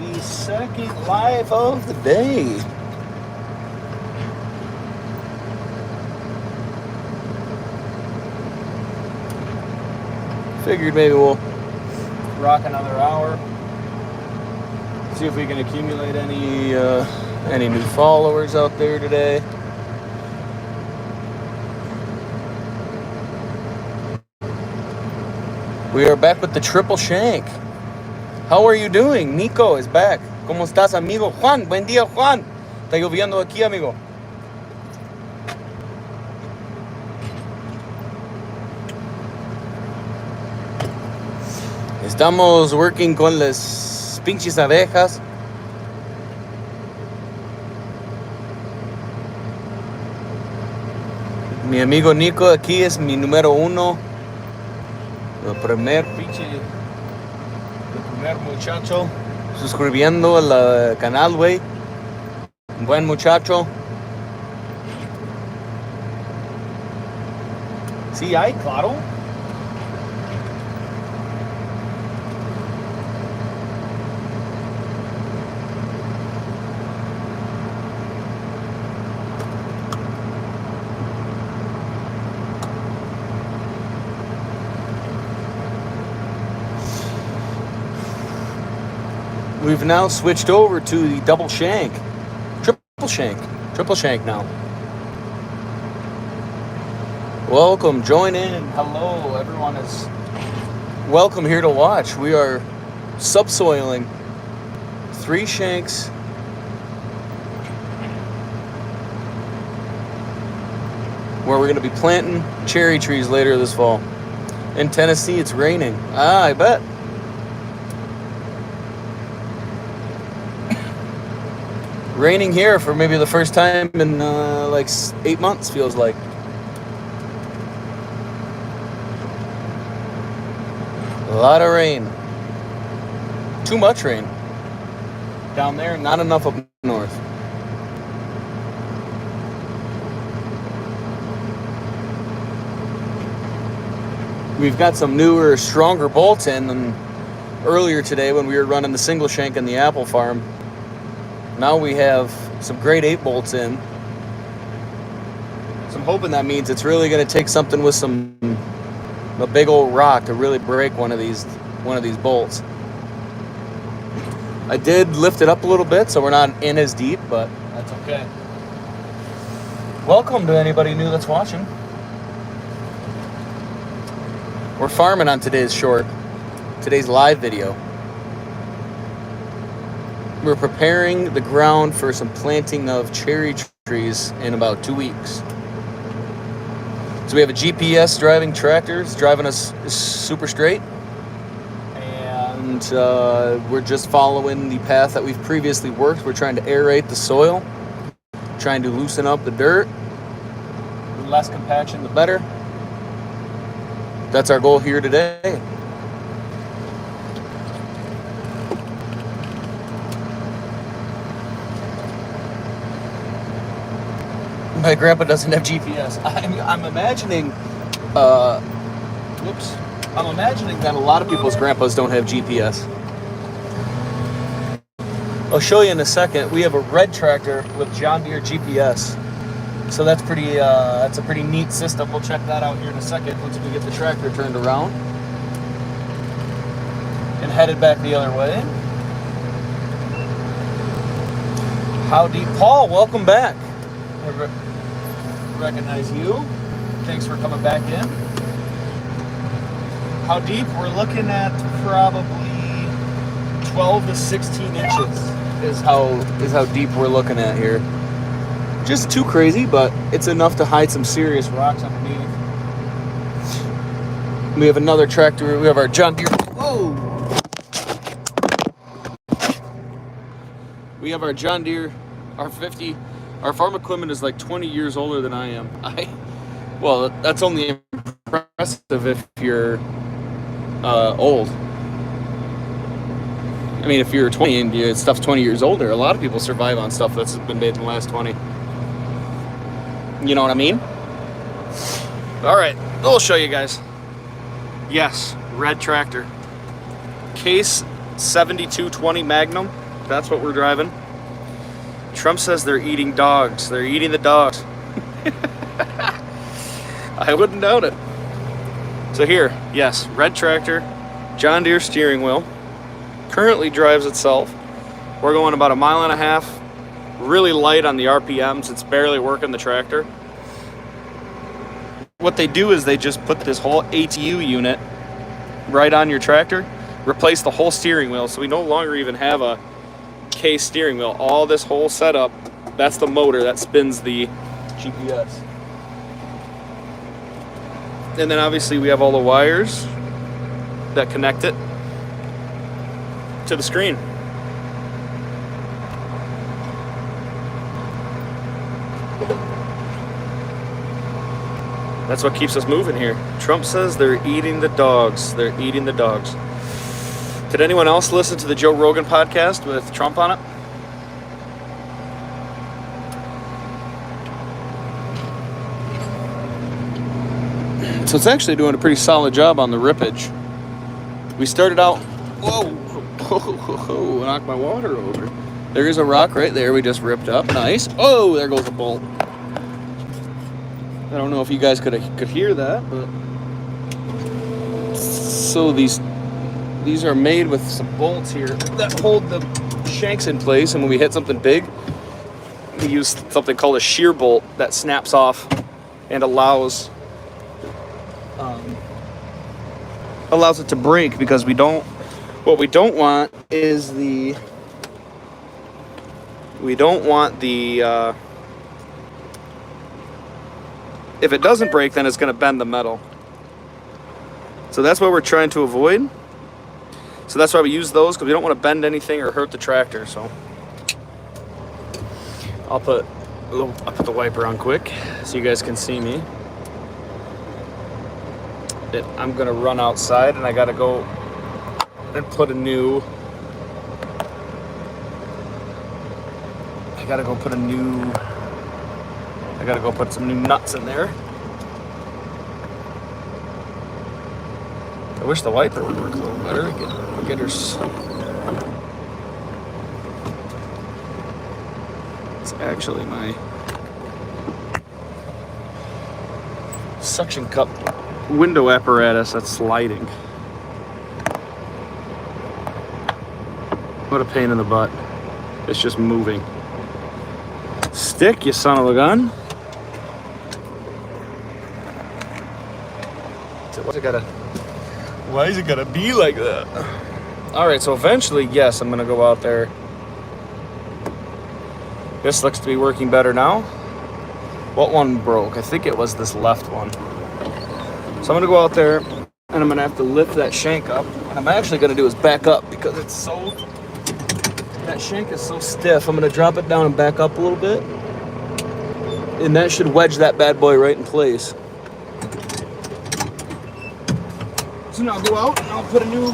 the second live of the day. Figured maybe we'll rock another hour. See if we can accumulate any new followers out there today. We are back with the triple shank. How are you doing? Nico is back. ¿Cómo estás, amigo? Juan, buen día, Juan. Está lloviendo aquí, amigo. Estamos working con las pinches abejas. Mi amigo Nico aquí es mi número uno. El primer muchacho suscribiendo al canal, güey. Un buen muchacho. Sí, hay, claro. We've now switched over to the double shank. Triple shank now. Welcome, join in. Hello, everyone is welcome here to watch. We are subsoiling 3 shanks. Where we're going to be planting cherry trees later this fall. In Tennessee, it's raining. I bet. Raining here for maybe the first time in like 8 months, feels like. A lot of rain. Too much rain. Down there, not enough up north. We've got some newer, stronger bolts in than earlier today when we were running the single shank in the apple farm. Now we have some grade 8 bolts in. So I'm hoping that means it's really going to take something with a big old rock to really break one of these bolts. I did lift it up a little bit, so we're not in as deep, but that's okay. Welcome to anybody new that's watching. We're farming on today's live video. We're preparing the ground for some planting of cherry trees in about 2 weeks. So we have a GPS driving tractor. It's driving us super straight. And we're just following the path that we've previously worked. We're trying to aerate the soil, trying to loosen up the dirt. The less compaction, the better. That's our goal here today. My grandpa doesn't have GPS. I'm imagining, I'm imagining that a lot of people's grandpas don't have GPS. I'll show you in a second. We have a red tractor with John Deere GPS. So that's a pretty neat system. We'll check that out here in a second once we get the tractor turned around and headed back the other way. Howdy, Paul. Welcome back. Recognize you. Thanks for coming back in. How deep? We're looking at probably 12 to 16 inches is how deep we're looking at here. Just too crazy, but it's enough to hide some serious rocks underneath. We have another tractor. We have our John Deere. Whoa! We have our John Deere R50. Our farm equipment is like 20 years older than I am. Well, that's only impressive if you're old. I mean, if you're 20 and your stuff's 20 years older, a lot of people survive on stuff that's been made in the last 20. You know what I mean? All right, I'll show you guys. Yes, red tractor. Case 7220 Magnum. That's what we're driving. Trump says they're eating dogs. They're eating the dogs. I wouldn't doubt it. So here, yes, red tractor, John Deere steering wheel. Currently drives itself. We're going about 1.5 miles, really light on the RPMs. It's barely working the tractor. What they do is they just put this whole ATU unit right on your tractor, replace the whole steering wheel, so we no longer even have a K steering wheel. All this whole setup, that's the motor that spins the GPS. And then obviously we have all the wires that connect it to the screen. That's what keeps us moving here. Trump says they're eating the dogs. They're eating the dogs. Did anyone else listen to the Joe Rogan podcast with Trump on it? So it's actually doing a pretty solid job on the rippage. We started out, whoa, knocked my water over. There is a rock right there we just ripped up. Nice. Oh, there goes a bolt. I don't know if you guys could hear that, but so these are made with some bolts here that hold the shanks in place, and when we hit something big, we use something called a shear bolt that snaps off and allows it to break, because what we don't want is if it doesn't break, then it's going to bend the metal. So that's what we're trying to avoid. So that's why we use those, because we don't want to bend anything or hurt the tractor. So I'll put the wiper on quick so you guys can see me. I'm going to run outside, and I got to go and put some new nuts in there. I wish the wiper would work a little better. Get her. It's actually my suction cup window apparatus that's sliding. What a pain in the butt. It's just moving. Stick, you son of a gun. Why is it gotta be like that? Alright, so eventually, yes, I'm gonna go out there. This looks to be working better now. What one broke? I think it was this left one. So I'm gonna go out there, and I'm gonna have to lift that shank up. What I'm actually gonna do is back up, because that shank is so stiff. I'm gonna drop it down and back up a little bit, and that should wedge that bad boy right in place. So now I'll go out and I'll put a new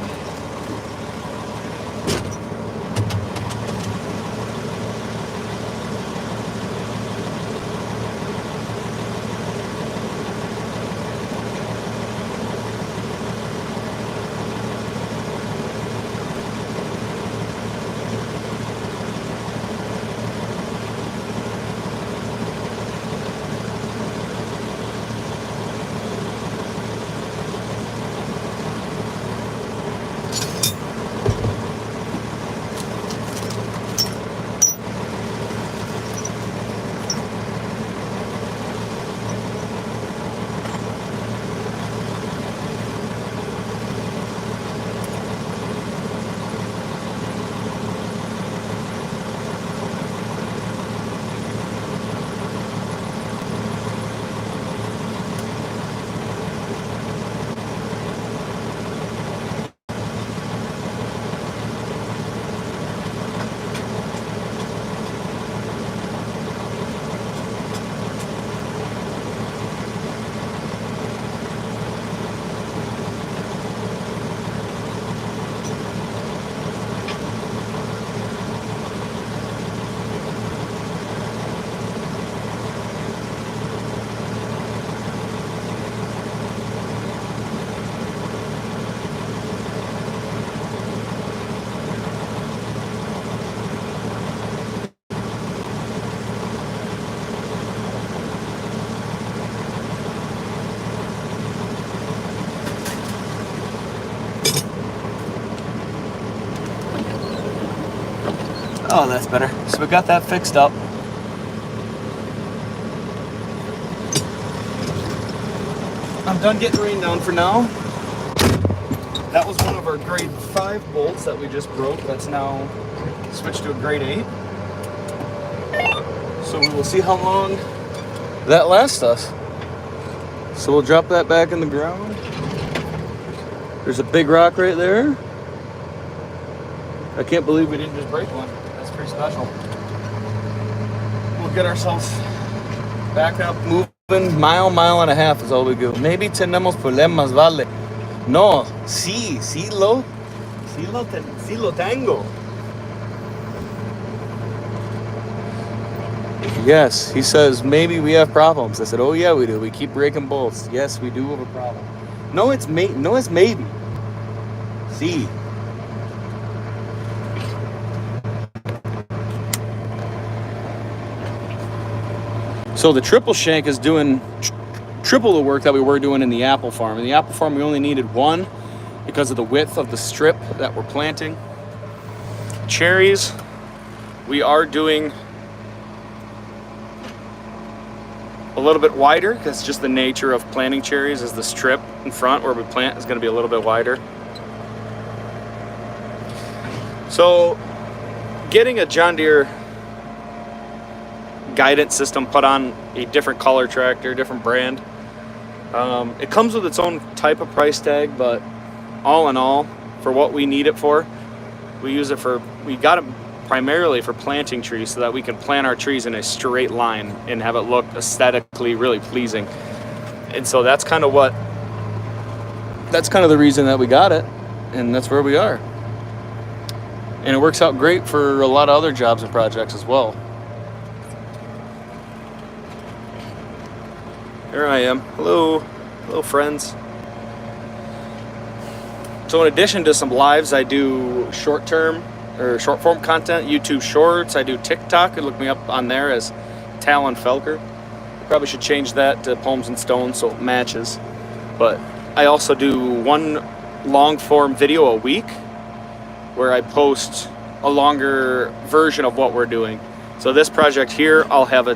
Oh, that's better. So we got that fixed up. I'm done getting rain down for now. That was one of our grade 5 bolts that we just broke. That's now switched to a grade 8. So we will see how long that lasts us. So we'll drop that back in the ground. There's a big rock right there. I can't believe we didn't just break one. That's pretty special. We'll get ourselves back up, moving. Mile and a half is all we do. Maybe tenemos problemas, vale. No, sí lo tengo. Yes, he says, maybe we have problems. I said, oh yeah, we do. We keep breaking bolts. Yes, we do have a problem. No, it's maybe. Sí. So the triple shank is doing triple the work that we were doing in the apple farm. In the apple farm, we only needed one because of the width of the strip that we're planting. Cherries, we are doing a little bit wider because just the nature of planting cherries is the strip in front where we plant is going to be a little bit wider. So getting a John Deere guidance system put on a different color tractor, different brand, it comes with its own type of price tag, but all in all, for what we need it for, we got it primarily for planting trees so that we can plant our trees in a straight line and have it look aesthetically really pleasing. And so that's kind of the reason that we got it, and that's where we are. And it works out great for a lot of other jobs and projects as well. Here I am. Hello friends. So in addition to some lives, I do short form content, YouTube Shorts. I do TikTok. Look me up on there as Talon Felker. Probably should change that to Pomes and Stones so it matches. But I also do one long form video a week where I post a longer version of what we're doing. So this project here, I'll have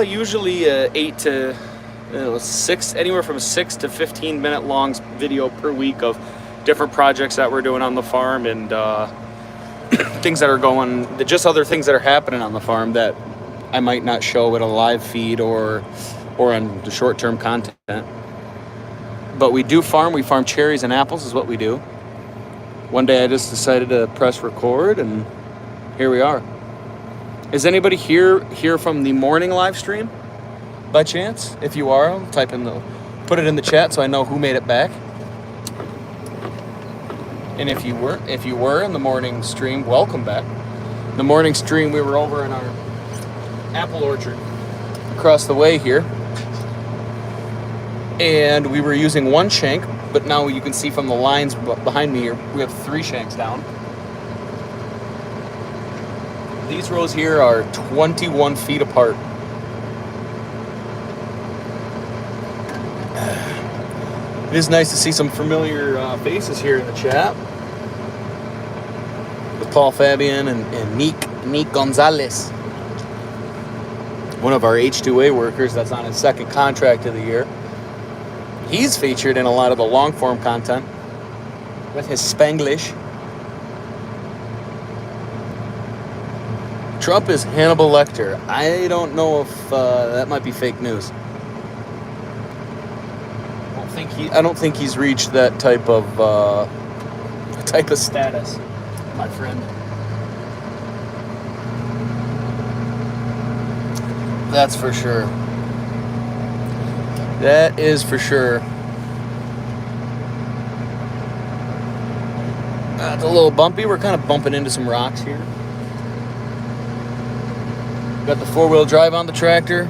usually 8 to 6, anywhere from 6 to 15 minute long video per week of different projects that we're doing on the farm and things that are just other things that are happening on the farm that I might not show in a live feed or on the short-term content. But we farm cherries and apples is what we do. One day I just decided to press record and here we are. Is anybody here from the morning live stream by chance? If you are, I'll put it in the chat so I know who made it back. And if you were in the morning stream, welcome back. The morning stream, we were over in our apple orchard across the way here. And we were using one shank, but now you can see from the lines behind me here, we have 3 shanks down. These rows here are 21 feet apart. It is nice to see some familiar faces here in the chat. With Paul Fabian and Nick Gonzalez. One of our H2A workers that's on his second contract of the year. He's featured in a lot of the long form content with his Spanglish. Trump is Hannibal Lecter. I don't know if that might be fake news. I don't think he's reached that type of status, my friend. That's for sure. That is for sure. It's a little bumpy. We're kind of bumping into some rocks here. Got the 4-wheel drive on the tractor.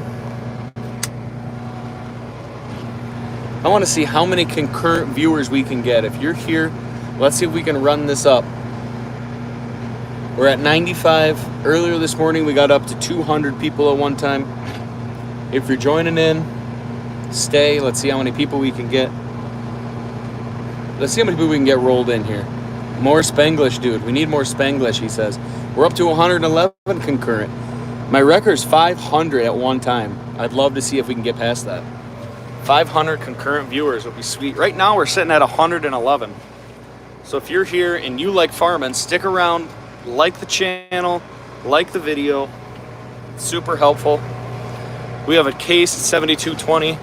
I want to see how many concurrent viewers we can get. If you're here, let's see if we can run this up. We're at 95. Earlier this morning, we got up to 200 people at one time. If you're joining in, stay. Let's see how many people we can get. Let's see how many people we can get rolled in here. More Spanglish, dude. We need more Spanglish, he says. We're up to 111 concurrent. My record's 500 at one time. I'd love to see if we can get past that. 500 concurrent viewers would be sweet. Right now, we're sitting at 111. So if you're here and you like farming, stick around, like the channel, like the video. It's super helpful. We have a Case 7220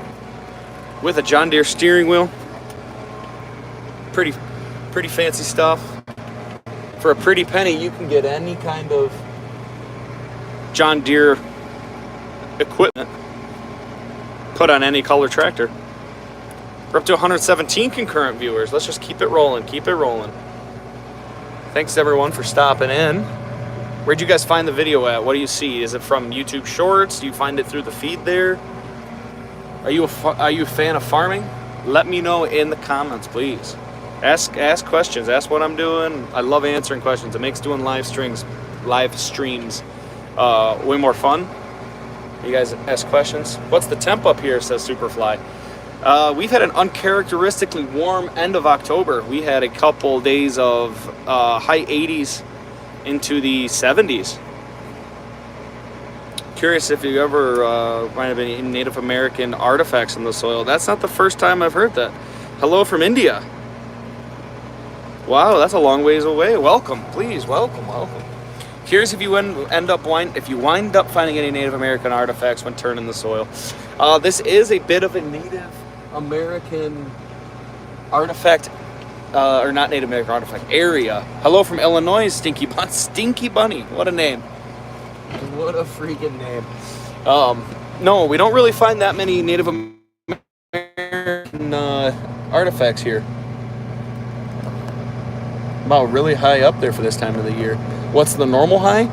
with a John Deere steering wheel. Pretty fancy stuff. For a pretty penny, you can get any kind of John Deere equipment put on any color tractor. We're up to 117 concurrent viewers. Let's just keep it rolling, keep it rolling. Thanks everyone for stopping in. Where'd you guys find the video at? What do you see? Is it from YouTube Shorts? Do you find it through the feed there? Are you a fan of farming? Let me know in the comments, please. Ask questions. Ask what I'm doing. I love answering questions. It makes doing live streams way more fun. You guys ask questions. What's the temp up here? Says Superfly. We've had an uncharacteristically warm end of October. We had a couple days of high 80s into the 70s. Curious if you ever might have any Native American artifacts in the soil. That's not the first time I've heard that. Hello from India. Wow, that's a long ways away. Welcome, please, welcome. Curious if you wind up finding any Native American artifacts when turning the soil. This is a bit of a Native American artifact, or not Native American artifact, area. Hello from Illinois, Stinky Bunny. What a name. What a freaking name. No, we don't really find that many Native American artifacts here. Wow, really high up there for this time of the year. What's the normal high?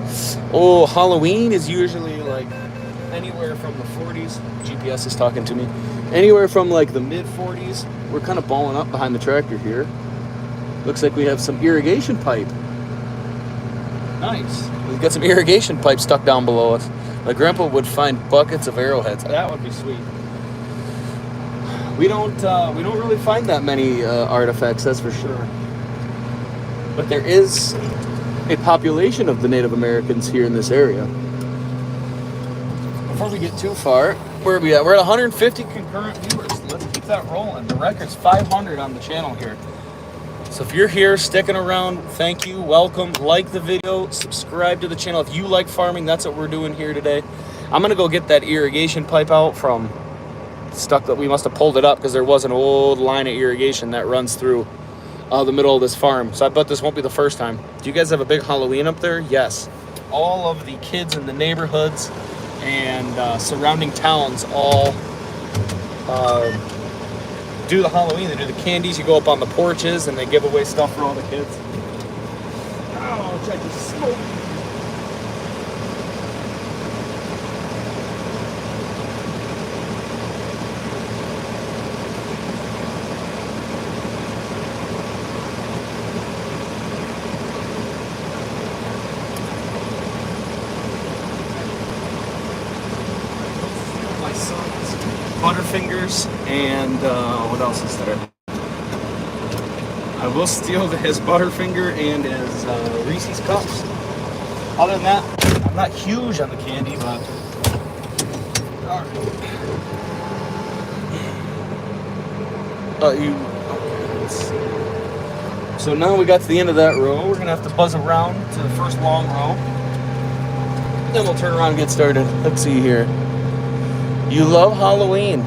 Oh, Halloween is usually like anywhere from the 40s. GPS is talking to me. Anywhere from like the mid 40s. We're kind of balling up behind the tractor here. Looks like we have some irrigation pipe. Nice. We've got some irrigation pipe stuck down below us. My grandpa would find buckets of arrowheads. That would be sweet. We don't really find that many artifacts, that's for sure. But there is a population of the Native Americans here in this area. Before we get too far, where are we at? We're at 150 concurrent viewers. Let's keep that rolling. The record's 500 on the channel here. So if you're here, sticking around, thank you, welcome. Like the video, subscribe to the channel. If you like farming, that's what we're doing here today. I'm gonna go get that irrigation pipe out from stuck that we must have pulled it up because there was an old line of irrigation that runs through the middle of this farm. So I bet this won't be the first time. Do you guys have a big Halloween up there? Yes. All of the kids in the neighborhoods and surrounding towns all do the Halloween. They do the candies. You go up on the porches and they give away stuff for all the kids. Ouch, I just smoked. Butterfingers and what else is there? I will steal his Butterfinger and his Reese's Cups. Other than that, I'm not huge on the candy, but okay, so now we got to the end of that row. We're gonna have to buzz around to the first long row. Then we'll turn around and get started. Let's see here. You love Halloween.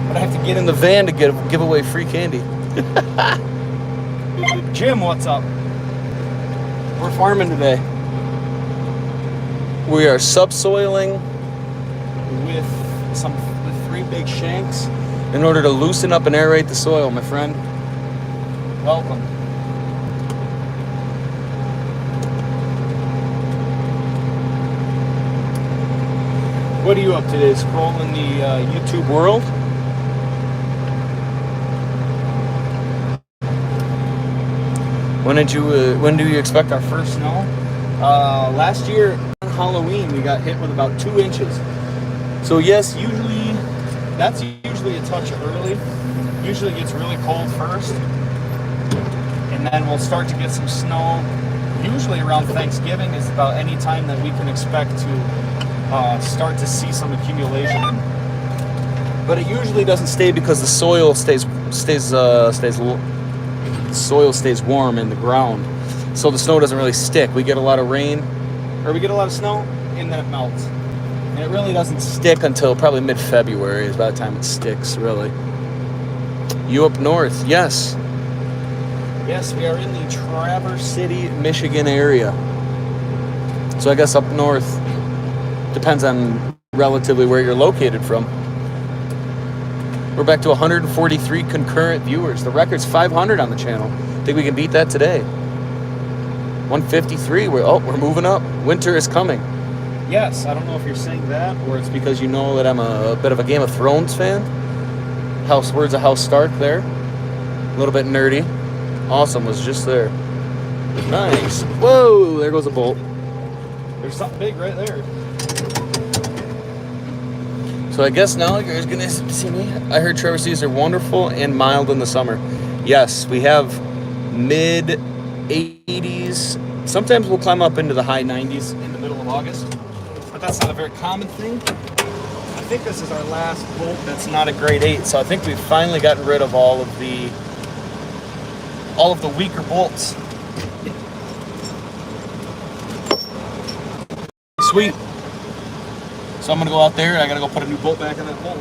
But I have to get in the van to give away free candy. Jim, what's up? We're farming today. We are subsoiling with 3 big shanks in order to loosen up and aerate the soil, my friend. Welcome. What are you up to today? Scrolling the YouTube world? When do you expect our first snow? Last year on Halloween we got hit with about 2 inches. So yes, that's usually a touch early. Usually gets really cold first, and then we'll start to get some snow. Usually around Thanksgiving is about any time that we can expect to start to see some accumulation. But it usually doesn't stay because the soil stays warm in the ground, so the snow doesn't really stick. We get a lot of rain, or we get a lot of snow, and then it melts. And it really doesn't stick until probably mid-February is about the time it sticks, really. You up north? Yes. Yes, we are in the Traverse City, Michigan area. So I guess up north depends on relatively where you're located from. We're back to 143 concurrent viewers. The record's 500 on the channel. Think we can beat that today? 153. We're moving up. Winter is coming. Yes, I don't know if you're saying that or it's because you know that I'm a bit of a Game of Thrones fan. Words of House Stark there. A little bit nerdy. Awesome was just there. Nice. Whoa, there goes a bolt. There's something big right there. So I guess now you guys are going to see me. I heard Traverse Cities are wonderful and mild in the summer. Yes, we have mid-80s. Sometimes we'll climb up into the high 90s in the middle of August. But that's not a very common thing. I think this is our last bolt that's not a grade 8. So I think we've finally gotten rid of all of the weaker bolts. Sweet. So I'm going to go out there and I got to go put a new bolt back in that hole.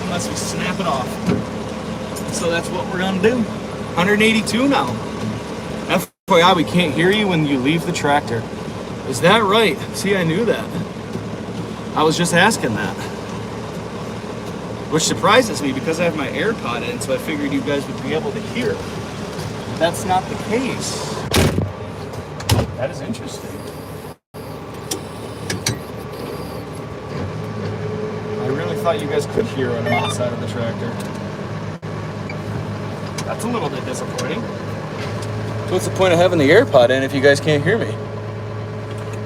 Unless we snap it off. So that's what we're gonna do. 182 now. FYI, we can't hear you when you leave the tractor. Is that right? See, I knew that. I was just asking that. Which surprises me because I have my AirPod in, so I figured you guys would be able to hear. That's not the case. That is interesting. I really thought you guys could hear when I'm outside of the tractor. That's a little bit disappointing. So what's the point of having the AirPod in if you guys can't hear me?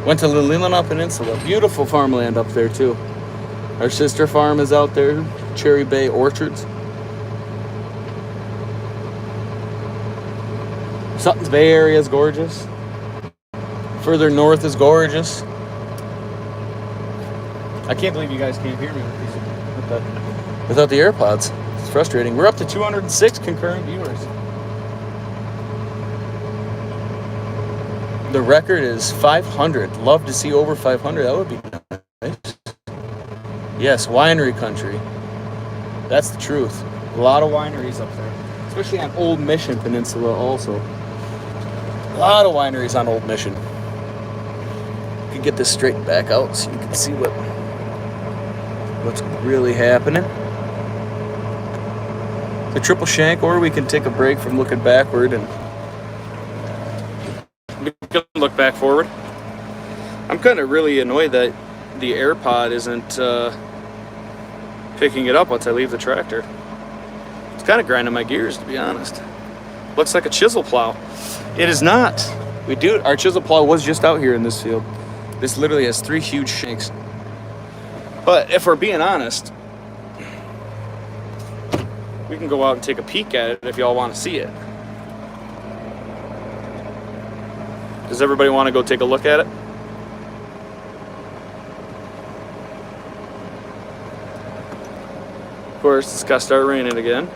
Went to the Leelanau Peninsula. Beautiful farmland up there too. Our sister farm is out there, Cherry Bay Orchards. Sutton's Bay area is gorgeous. Further north is gorgeous. I can't believe you guys can't hear me without the AirPods. It's frustrating. We're up to 206 concurrent viewers. The record is 500. Love to see over 500. That would be nice. Yes, winery country. That's the truth. A lot of wineries up there, especially on Old Mission Peninsula also. A lot of wineries on Old Mission. You can get this straight back out so you can see what's really happening. The triple shank, or we can take a break from looking backward and we can look back forward. I'm kind of really annoyed that the AirPod isn't picking it up once I leave the tractor. It's kind of grinding my gears, to be honest. Looks like a chisel plow. It is not. Our chisel plow was just out here in this field. This literally has 3 huge shanks. But if we're being honest, we can go out and take a peek at it if y'all want to see it. Does everybody want to go take a look at it? course, it's got to start raining again.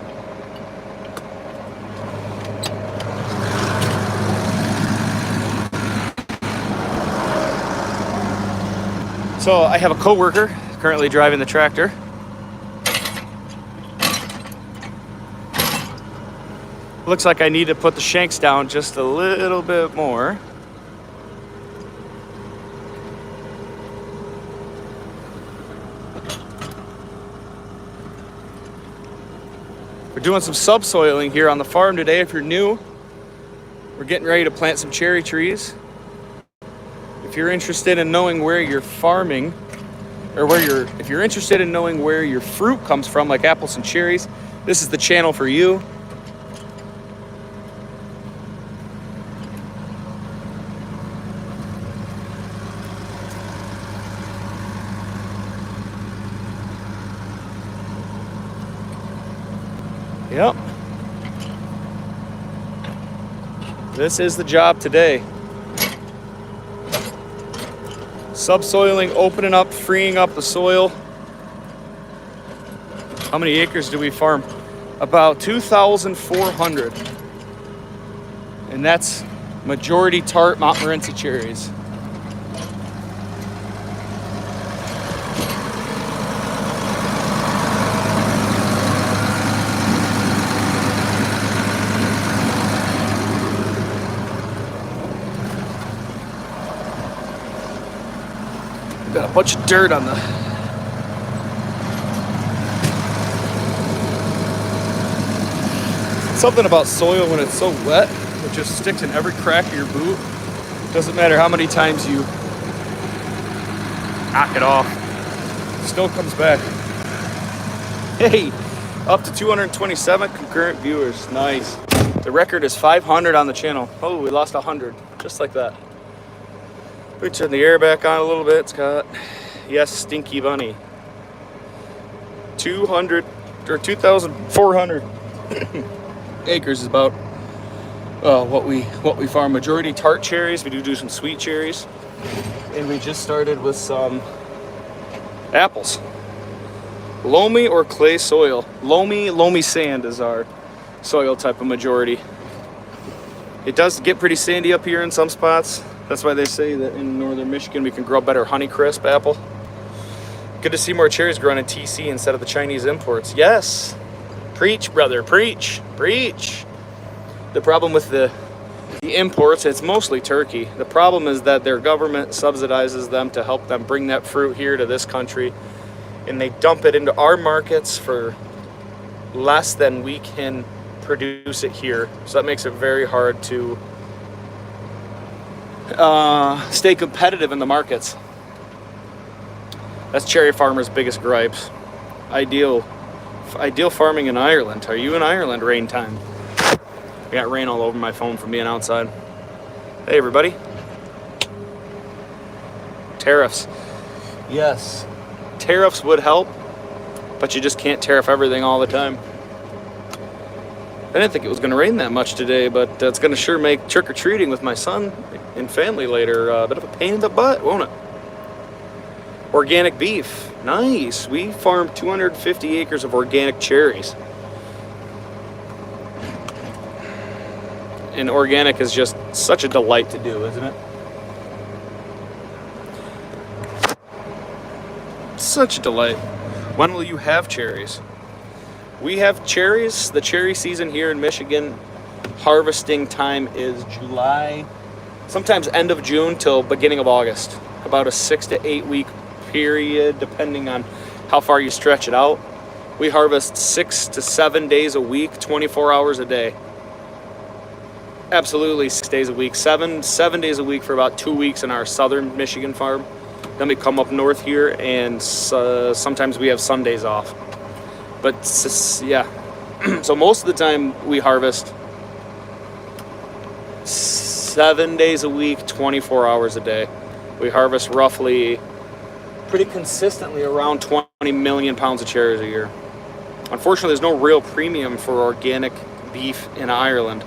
So I have a coworker currently driving the tractor. Looks like I need to put the shanks down just a little bit more. We're doing some subsoiling here on the farm today. If you're new, we're getting ready to plant some cherry trees. If you're interested in knowing where you're farming, or if you're interested in knowing where your fruit comes from, like apples and cherries, this is the channel for you. Yep. This is the job today. Subsoiling, opening up, freeing up the soil. How many acres do we farm? About 2,400. And that's majority tart Montmorency cherries. Got a bunch of dirt on the... Something about soil when it's so wet, it just sticks in every crack of your boot. Doesn't matter how many times you knock it off, it still comes back. Hey, up to 227 concurrent viewers, nice. The record is 500 on the channel. Oh, we lost 100, just like that. We turn the air back on a little bit, Scott. Yes, Stinky Bunny. 2,400 acres is about what we farm. Majority tart cherries. We do some sweet cherries, and we just started with some apples. Loamy or clay soil. Loamy sand is our soil type of majority. It does get pretty sandy up here in some spots. That's why they say that in northern Michigan we can grow better Honeycrisp apple. Good to see more cherries growing in TC instead of the Chinese imports. Yes, preach, brother, preach, preach. The problem with the imports, it's mostly Turkey. The problem is that their government subsidizes them to help them bring that fruit here to this country, and they dump it into our markets for less than we can produce it here. So that makes it very hard to stay competitive in the markets. That's cherry farmers' biggest gripes. Ideal farming in Ireland. Are you in Ireland? Rain time. I got rain all over my phone from being outside. Hey everybody. Tariffs. Yes. Tariffs would help, but you just can't tariff everything all the time. I didn't think it was going to rain that much today, but it's going to sure make trick-or-treating with my son and family later a bit of a pain in the butt, won't it? Organic beef. Nice. We farm 250 acres of organic cherries. And organic is just such a delight to do, isn't it? Such a delight. When will you have cherries? We have cherries. The cherry season here in Michigan, harvesting time is July, sometimes end of June till beginning of August. About a 6 to 8 week period, depending on how far you stretch it out. We harvest 6 to 7 days a week, 24 hours a day. Absolutely 6 days a week, seven days a week for about 2 weeks in our southern Michigan farm. Then we come up north here, and sometimes we have Sundays off. But yeah, so most of the time we harvest 7 days a week, 24 hours a day. We harvest roughly, pretty consistently, around 20 million pounds of cherries a year. Unfortunately, there's no real premium for organic beef in Ireland.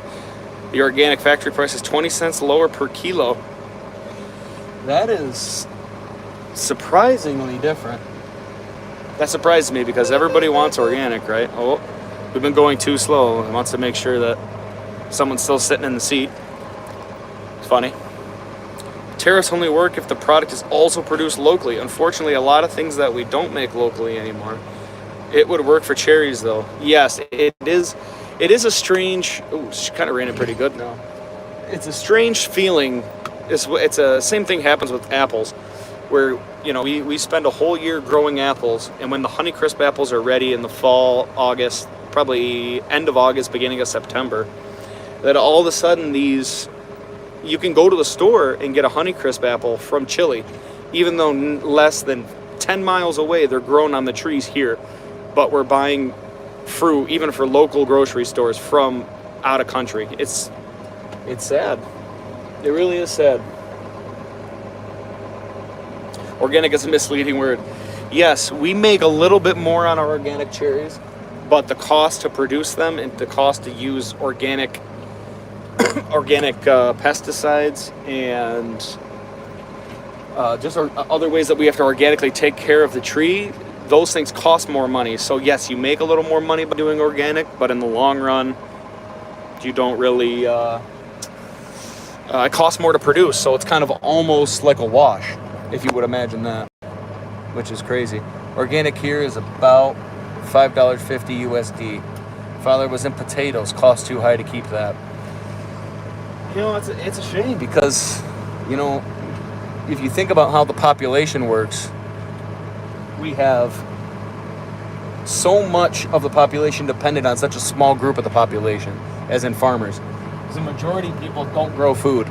The organic factory price is 20 cents lower per kilo. That is surprisingly different. That surprises me because everybody wants organic, right? Oh, we've been going too slow. It wants to make sure that someone's still sitting in the seat. It's funny. Tariffs only work if the product is also produced locally. Unfortunately, a lot of things that we don't make locally anymore. It would work for cherries, though. Yes, it is. It is a strange. Ooh, it's kind of raining pretty good now. It's a strange feeling. It's a same thing happens with apples, where we spend a whole year growing apples, and when the Honeycrisp apples are ready in the fall, August, probably end of August, beginning of September, that all of a sudden you can go to the store and get a Honeycrisp apple from Chile, even though less than 10 miles away they're grown on the trees here, but we're buying fruit even for local grocery stores from out of country. It's sad. It really is sad. Organic is a misleading word. Yes, we make a little bit more on our organic cherries, but the cost to produce them and the cost to use organic pesticides and just other ways that we have to organically take care of the tree, those things cost more money. So yes, you make a little more money by doing organic, but in the long run, you don't really, it costs more to produce. So it's kind of almost like a wash, if you would imagine that, which is crazy. Organic here is about $5.50 USD. Father was in potatoes, cost too high to keep that. It's a shame because, if you think about how the population works, we have so much of the population dependent on such a small group of the population, as in farmers. Because the majority of people don't grow food,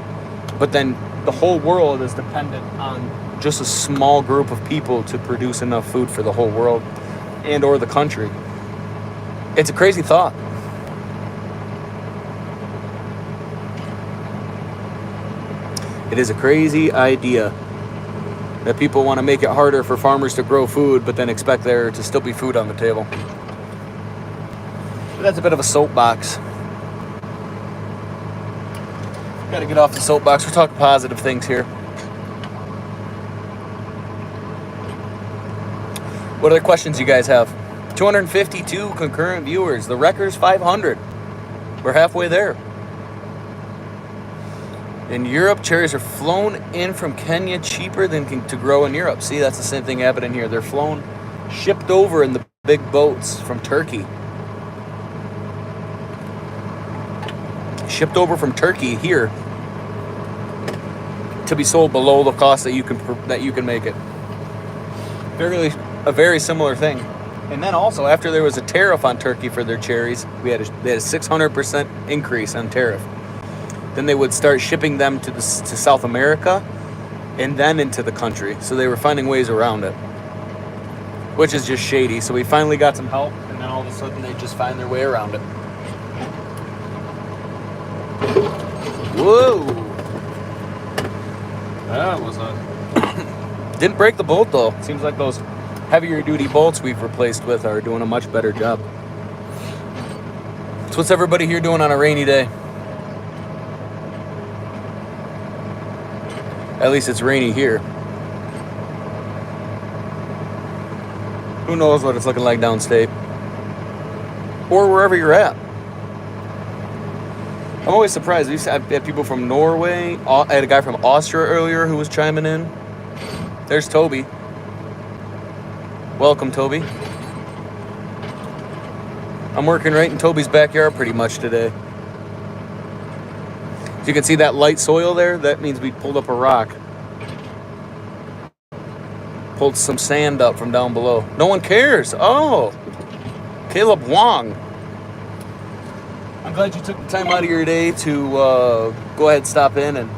but then the whole world is dependent on just a small group of people to produce enough food for the whole world and or the country. It's a crazy thought. It is a crazy idea that people want to make it harder for farmers to grow food, but then expect there to still be food on the table. But that's a bit of a soapbox. Got to get off the soapbox. We're talking positive things here. What other questions you guys have? 252 concurrent viewers. The record's 500. We're halfway there. In Europe, cherries are flown in from Kenya cheaper than to grow in Europe. See, that's the same thing happening here. They're shipped over in the big boats from Turkey. Shipped over from Turkey here to be sold below the cost that you can make it. A very similar thing. And then also, after there was a tariff on Turkey for their cherries, they had a 600% increase on tariff. Then they would start shipping them to South America and then into the country. So they were finding ways around it, which is just shady. So we finally got some help, and then all of a sudden they just find their way around it. Whoa! That was didn't break the bolt though. Seems like those heavier duty bolts we've replaced with are doing a much better job. So what's everybody here doing on a rainy day? At least it's rainy here. Who knows what it's looking like downstate? Or wherever you're at. I'm always surprised. I've had people from Norway. I had a guy from Austria earlier who was chiming in. There's Toby. Welcome, Toby. I'm working right in Toby's backyard pretty much today. As you can see that light soil there, that means we pulled up a rock. Pulled some sand up from down below. No one cares. Oh, Caleb Wong. I'm glad you took the time out of your day to go ahead and stop in and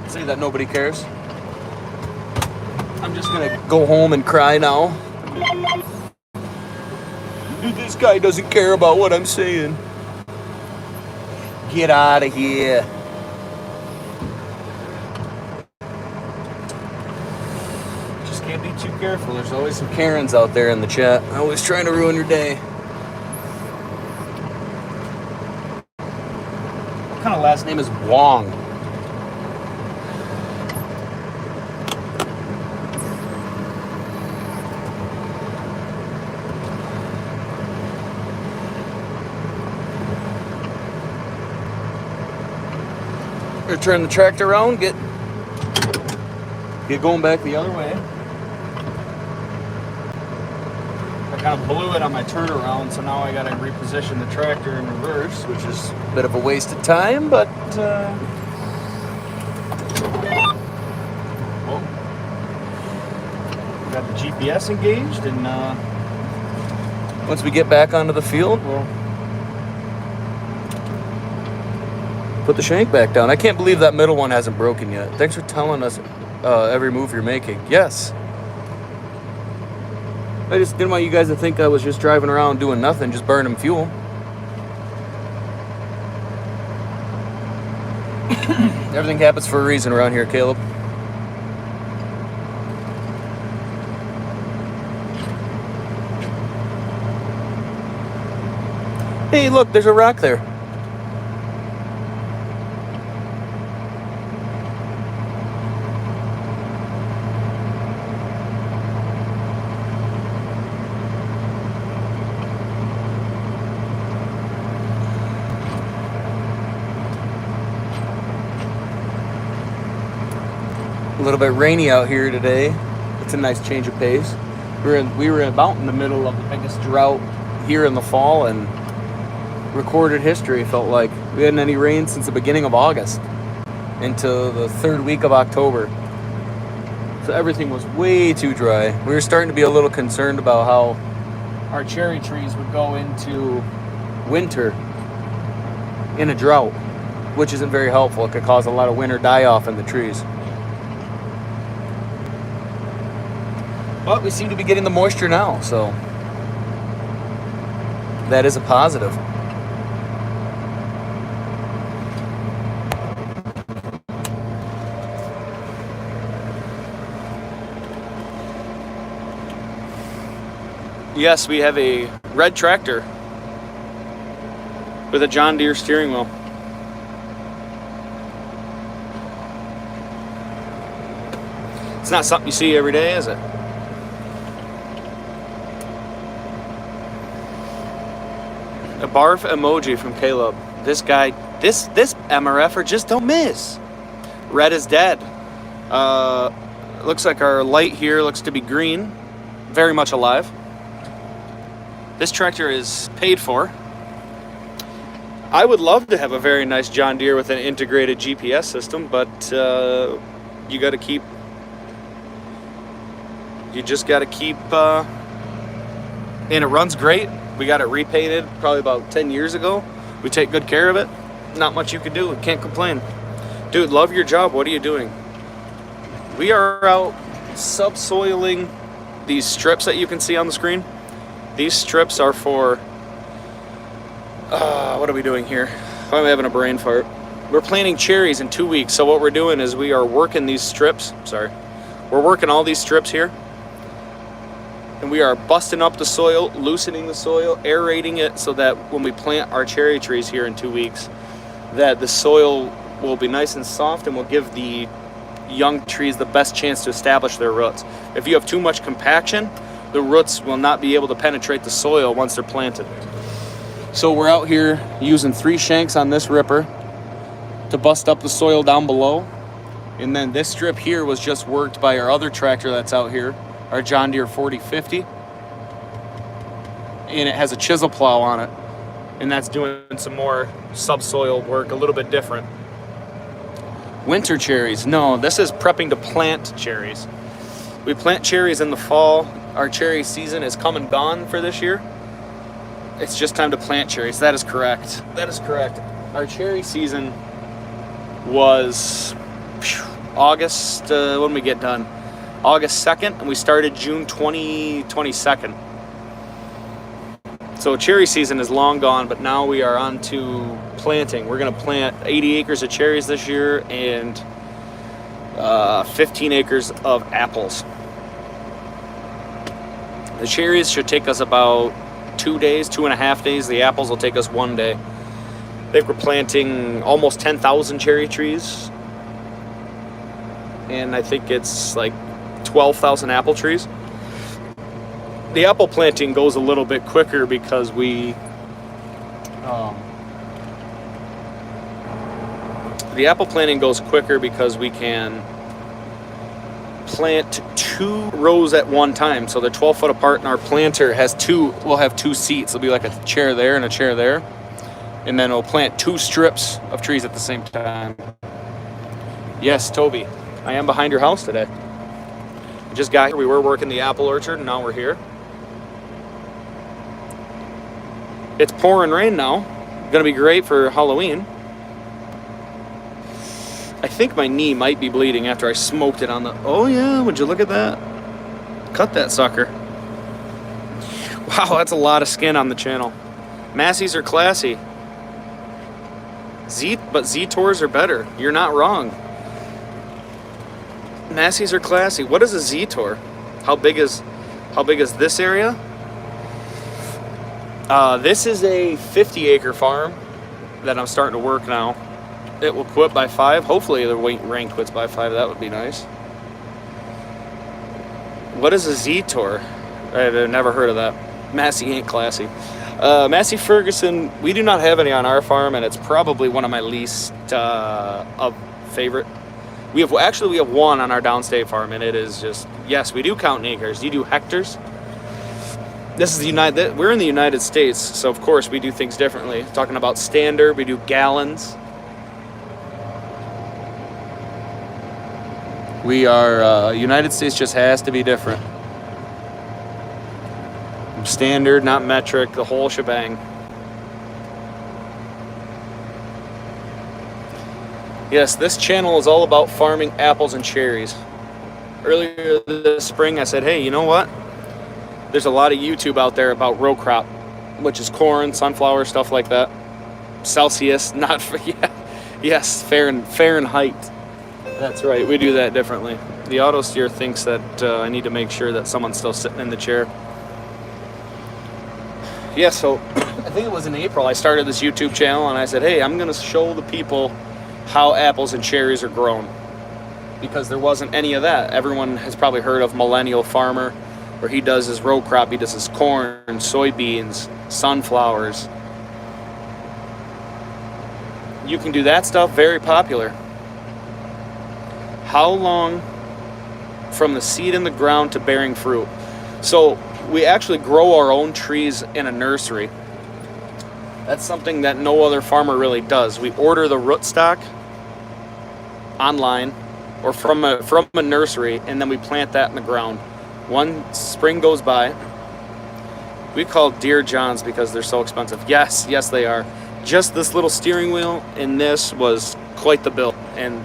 say that nobody cares. I'm just gonna go home and cry now. This guy doesn't care about what I'm saying. Get out of here. Just can't be too careful. There's always some Karens out there in the chat. Always trying to ruin your day. What kind of last name is Wong? We're turn the tractor around, get going back the other way. I kind of blew it on my turnaround, so now I got to reposition the tractor in reverse, which is a bit of a waste of time, but got the GPS engaged, and once we get back onto the field, we'll put the shank back down. I can't believe that middle one hasn't broken yet. Thanks for telling us every move you're making. Yes. I just didn't want you guys to think I was just driving around doing nothing, just burning fuel. Everything happens for a reason around here, Caleb. Hey, look, there's a rock there. A little bit rainy out here today. It's a nice change of pace. We were about in the middle of the biggest drought here in the fall, and recorded history. Felt like we hadn't any rain since the beginning of August into the third week of October. So everything was way too dry. We were starting to be a little concerned about how our cherry trees would go into winter in a drought, which isn't very helpful. It could cause a lot of winter die-off in the trees. But we seem to be getting the moisture now, so that is a positive. Yes, we have a red tractor with a John Deere steering wheel. It's not something you see every day, is it? A barf emoji from Caleb. This guy, this MRFer just don't miss. Red is dead. Looks like our light here looks to be green. Very much alive. This tractor is paid for. I would love to have a very nice John Deere with an integrated GPS system, but you just got to keep, and it runs great. We got it repainted probably about 10 years ago. We take good care of it. Not much you can do. Can't complain. Dude, love your job. What are you doing? We are out subsoiling these strips that you can see on the screen. These strips are for, what are we doing here? I'm having a brain fart. We're planting cherries in 2 weeks. So what we're doing is we are working these strips. We're working all these strips here. And we are busting up the soil, loosening the soil, aerating it so that when we plant our cherry trees here in 2 weeks, that the soil will be nice and soft and will give the young trees the best chance to establish their roots. If you have too much compaction, the roots will not be able to penetrate the soil once they're planted. So we're out here using 3 shanks on this ripper to bust up the soil down below. And then this strip here was just worked by our other tractor that's out here, our John Deere 4050, and it has a chisel plow on it, and that's doing some more subsoil work, a little bit different. Winter cherries, no, this is prepping to plant cherries. We plant cherries in the fall. Our cherry season is come and gone for this year. It's just time to plant cherries. That is correct. That is correct. Our cherry season was August, when we get done? August 2nd, and we started June 22nd. So cherry season is long gone, but now we are on to planting. We're going to plant 80 acres of cherries this year and 15 acres of apples. The cherries should take us about 2 days, 2.5 days. The apples will take us 1 day. I think we're planting almost 10,000 cherry trees, and I think it's like 12,000 apple trees. The apple planting goes a little bit quicker because The apple planting goes quicker because we can plant 2 rows at one time. So they're 12 foot apart, and our planter has we'll have 2 seats. It'll be like a chair there and a chair there. And then we'll plant 2 strips of trees at the same time. Yes, Toby, I am behind your house today. We just got here. We were working the apple orchard, and now we're here. It's pouring rain now. Gonna be great for Halloween. I think my knee might be bleeding after I smoked it on the... Oh yeah, would you look at that? Cut that sucker. Wow, that's a lot of skin on the channel. Massies are classy. But Z-Tours are better. You're not wrong. Massies are classy. What is a Z-Tour? How big is this area? This is a 50-acre farm that I'm starting to work now. It will quit by 5. Hopefully the rain quits by 5. That would be nice. What is a Z-Tour? I've never heard of that. Massey ain't classy. Massey Ferguson, we do not have any on our farm, and it's probably one of my least favorite. We have one on our downstate farm, and it is just, yes, we do count in acres. You do hectares. This is we're in the United States, so of course we do things differently. Talking about standard, we do gallons. We are, United States just has to be different. Standard, not metric, the whole shebang. Yes, this channel is all about farming apples and cherries. Earlier this spring, I said, hey, you know what? There's a lot of YouTube out there about row crop, which is corn, sunflower, stuff like that. Celsius, not for, yeah. Yes, Fahrenheit. That's right, we do that differently. The auto steer thinks that I need to make sure that someone's still sitting in the chair. Yeah, so I think it was in April I started this YouTube channel, and I said, hey, I'm going to show the people how apples and cherries are grown, because there wasn't any of that. Everyone has probably heard of Millennial Farmer, where he does his row crop. He does his corn, soybeans, sunflowers. You can do that stuff, very popular. How long from the seed in the ground to bearing fruit? So we actually grow our own trees in a nursery. That's something that no other farmer really does. We order the rootstock online or from a nursery, and then we plant that in the ground. One spring goes by. We call Dear Johns because they're so expensive. Yes, they are. Just this little steering wheel and this was quite the bill, and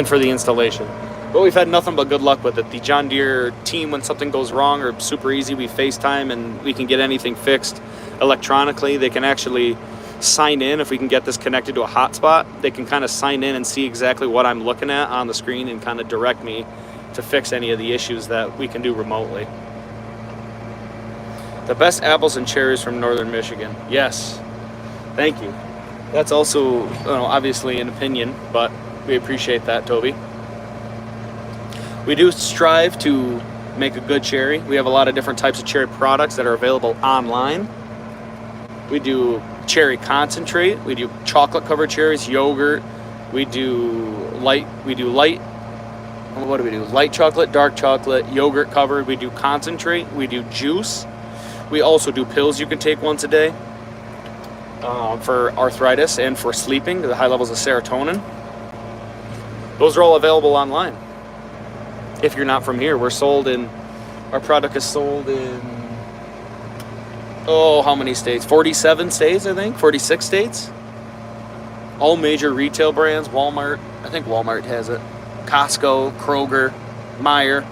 for the installation. But we've had nothing but good luck with it. The John Deere team, when something goes wrong, are super easy. We FaceTime and we can get anything fixed electronically. They can actually sign in. If we can get this connected to a hotspot, they can kind of sign in and see exactly what I'm looking at on the screen and kind of direct me to fix any of the issues that we can do remotely. The best apples and cherries from northern Michigan. Yes, thank you. That's also, obviously an opinion, but we appreciate that, Toby. We do strive to make a good cherry. We have a lot of different types of cherry products that are available online. We do cherry concentrate. We do chocolate covered cherries, yogurt. We do light. What do we do? Light chocolate, dark chocolate, yogurt covered. We do concentrate. We do juice. We also do pills you can take once a day for arthritis and for sleeping, the high levels of serotonin. Those are all available online. If you're not from here, our product is sold in, how many states? 47 states, I think, 46 states. All major retail brands, Walmart, I think Walmart has it, Costco, Kroger, Meijer.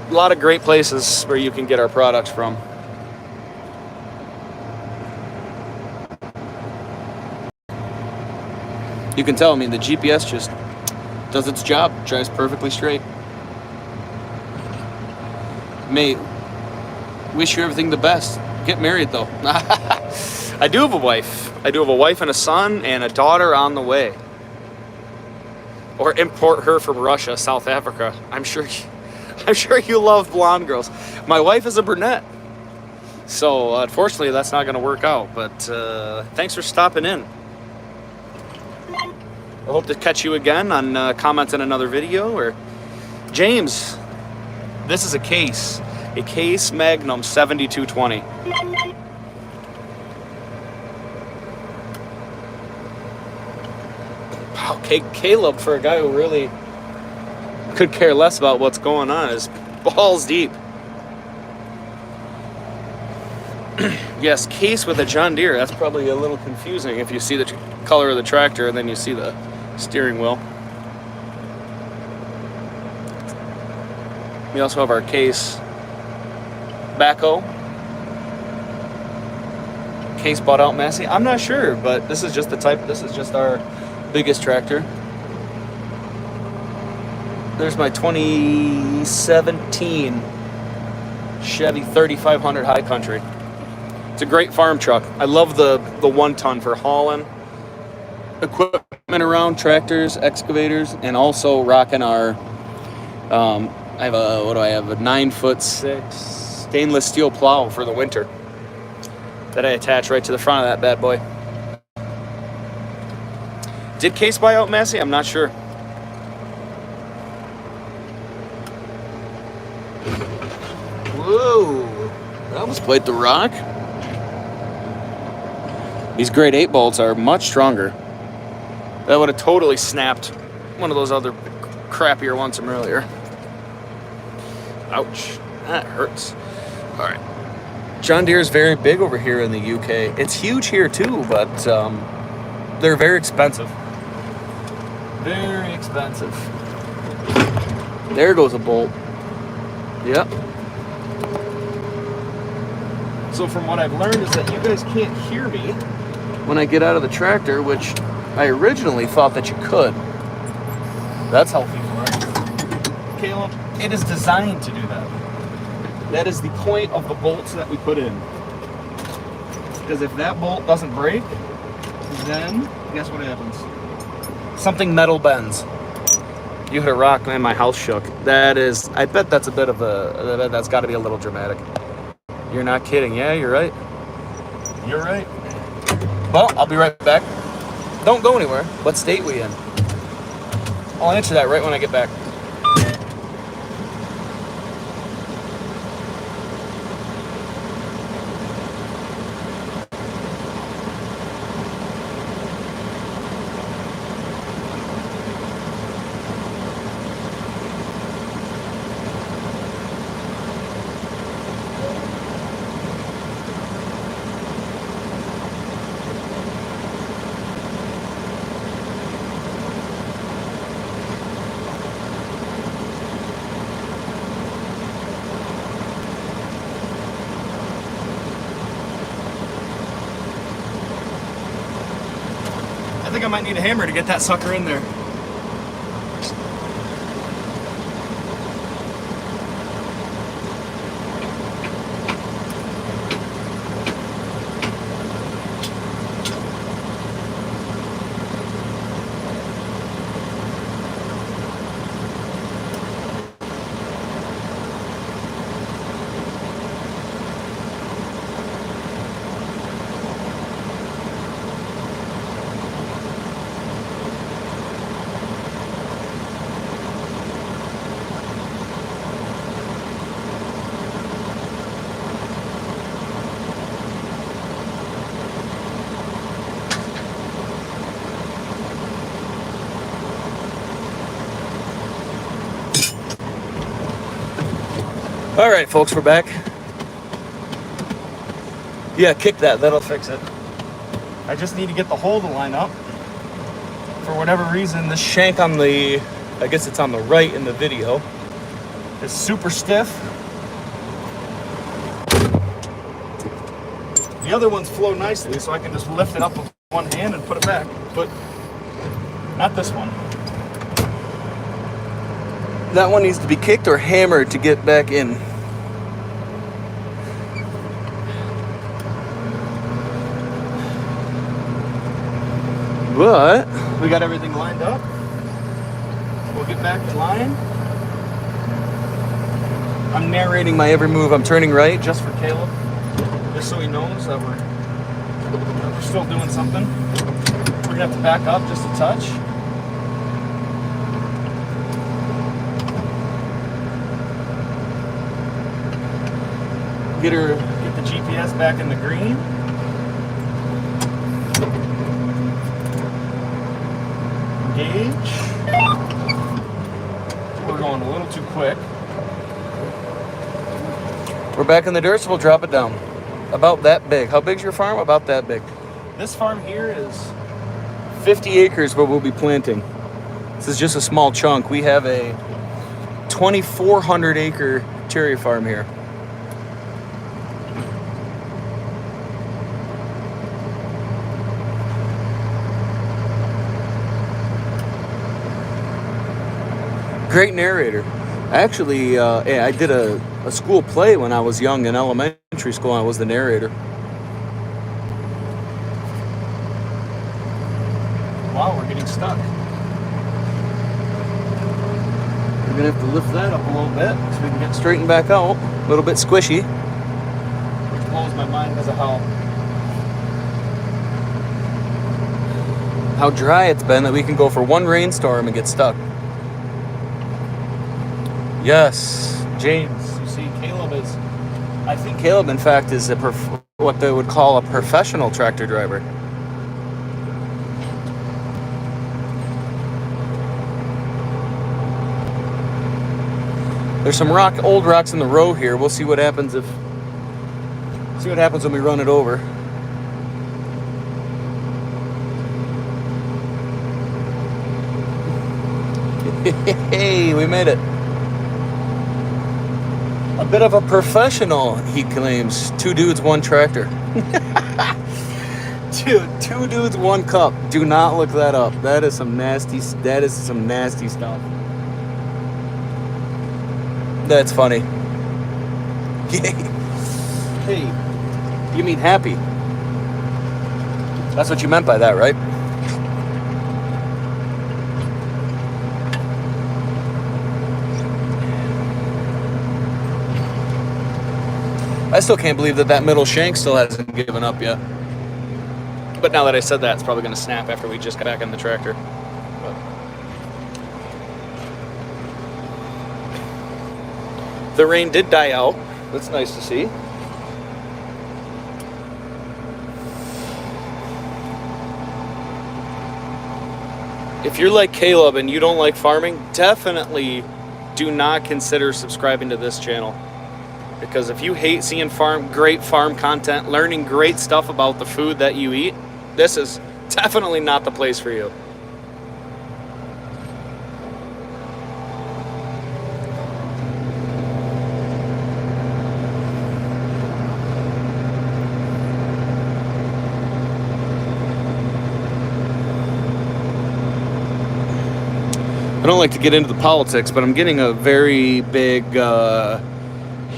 A lot of great places where you can get our products from. You can tell, the GPS just does its job, drives perfectly straight. Mate, wish you everything the best. Get married, though. I do have a wife. I do have a wife and a son and a daughter on the way. Or import her from Russia, South Africa. I'm sure you love blonde girls. My wife is a brunette. So, unfortunately, that's not going to work out. But thanks for stopping in. I hope to catch you again on comments in another video. Or James, this is a Case Magnum 7220. Wow, Caleb, for a guy who really could care less about what's going on, is balls deep. Yes, Case with a John Deere. That's probably a little confusing if you see the color of the tractor and then you see the steering wheel. We also have our Case backhoe. Case bought out Massey. I'm not sure, but this is just the type. This is just our biggest tractor. There's my 2017 Chevy 3500 High Country. It's a great farm truck. I love the 1 ton for hauling equipment around, tractors, excavators, and also rocking our, I have a 9'6" stainless steel plow for the winter that I attach right to the front of that bad boy. Did Case buy out Massey? I'm not sure. Whoa, that was quite the rock. These grade 8 bolts are much stronger. That would have totally snapped one of those other crappier ones from earlier. Ouch, that hurts. All right. John Deere is very big over here in the UK. It's huge here too, but they're very expensive. Very expensive. There goes a bolt. Yep. So from what I've learned is that you guys can't hear me when I get out of the tractor, which I originally thought that you could. That's healthy for it. Caleb, it is designed to do that. That is the point of the bolts that we put in. Because if that bolt doesn't break, then guess what happens? Something metal bends. You hit a rock, man, my house shook. That is, I bet that's a bit of a, that's got to be a little dramatic. You're not kidding. Yeah, you're right. You're right. Well, I'll be right back. Don't go anywhere. What state we in? I'll answer that right when I get back. I think I might need a hammer to get that sucker in there. All right, folks, we're back. Yeah, kick that. That'll fix it. I just need to get the hole to line up. For whatever reason, the shank on the, I guess it's on the right in the video, is super stiff. The other ones flow nicely, so I can just lift it up with one hand and put it back. But not this one. That one needs to be kicked or hammered to get back in. But we got everything lined up. We'll get back in line. I'm narrating my every move. I'm turning right just for Caleb, just so he knows that we're still doing something. We're gonna have to back up just a touch. Get the GPS back in the green. Engage. We're going a little too quick. We're back in the dirt, so we'll drop it down. About that big. How big's your farm? About that big. This farm here is 50 acres where we'll be planting. This is just a small chunk. We have a 2,400 acre cherry farm here. Great narrator. Actually, I did a school play when I was young in elementary school. I was the narrator. Wow, we're getting stuck. We're gonna have to lift that up a little bit so we can get straightened back out. A little bit squishy, which blows my mind because of how dry it's been that we can go for one rainstorm and get stuck. Yes, James. You see, I think Caleb, in fact, is what they would call a professional tractor driver. There's some old rocks in the row here. We'll see what happens when we run it over. Hey, we made it. A bit of a professional, he claims. 2 dudes, 1 tractor. Dude, 2 dudes, 1 cup. Do not look that up. That is some nasty stuff. That's funny. Hey, you mean happy? That's what you meant by that, right? I still can't believe that middle shank still hasn't given up yet. But now that I said that, it's probably going to snap after we just got back in the tractor. But the rain did die out. That's nice to see. If you're like Caleb and you don't like farming, definitely do not consider subscribing to this channel. Because if you hate seeing great farm content, learning great stuff about the food that you eat, this is definitely not the place for you. I don't like to get into the politics, but I'm getting a very big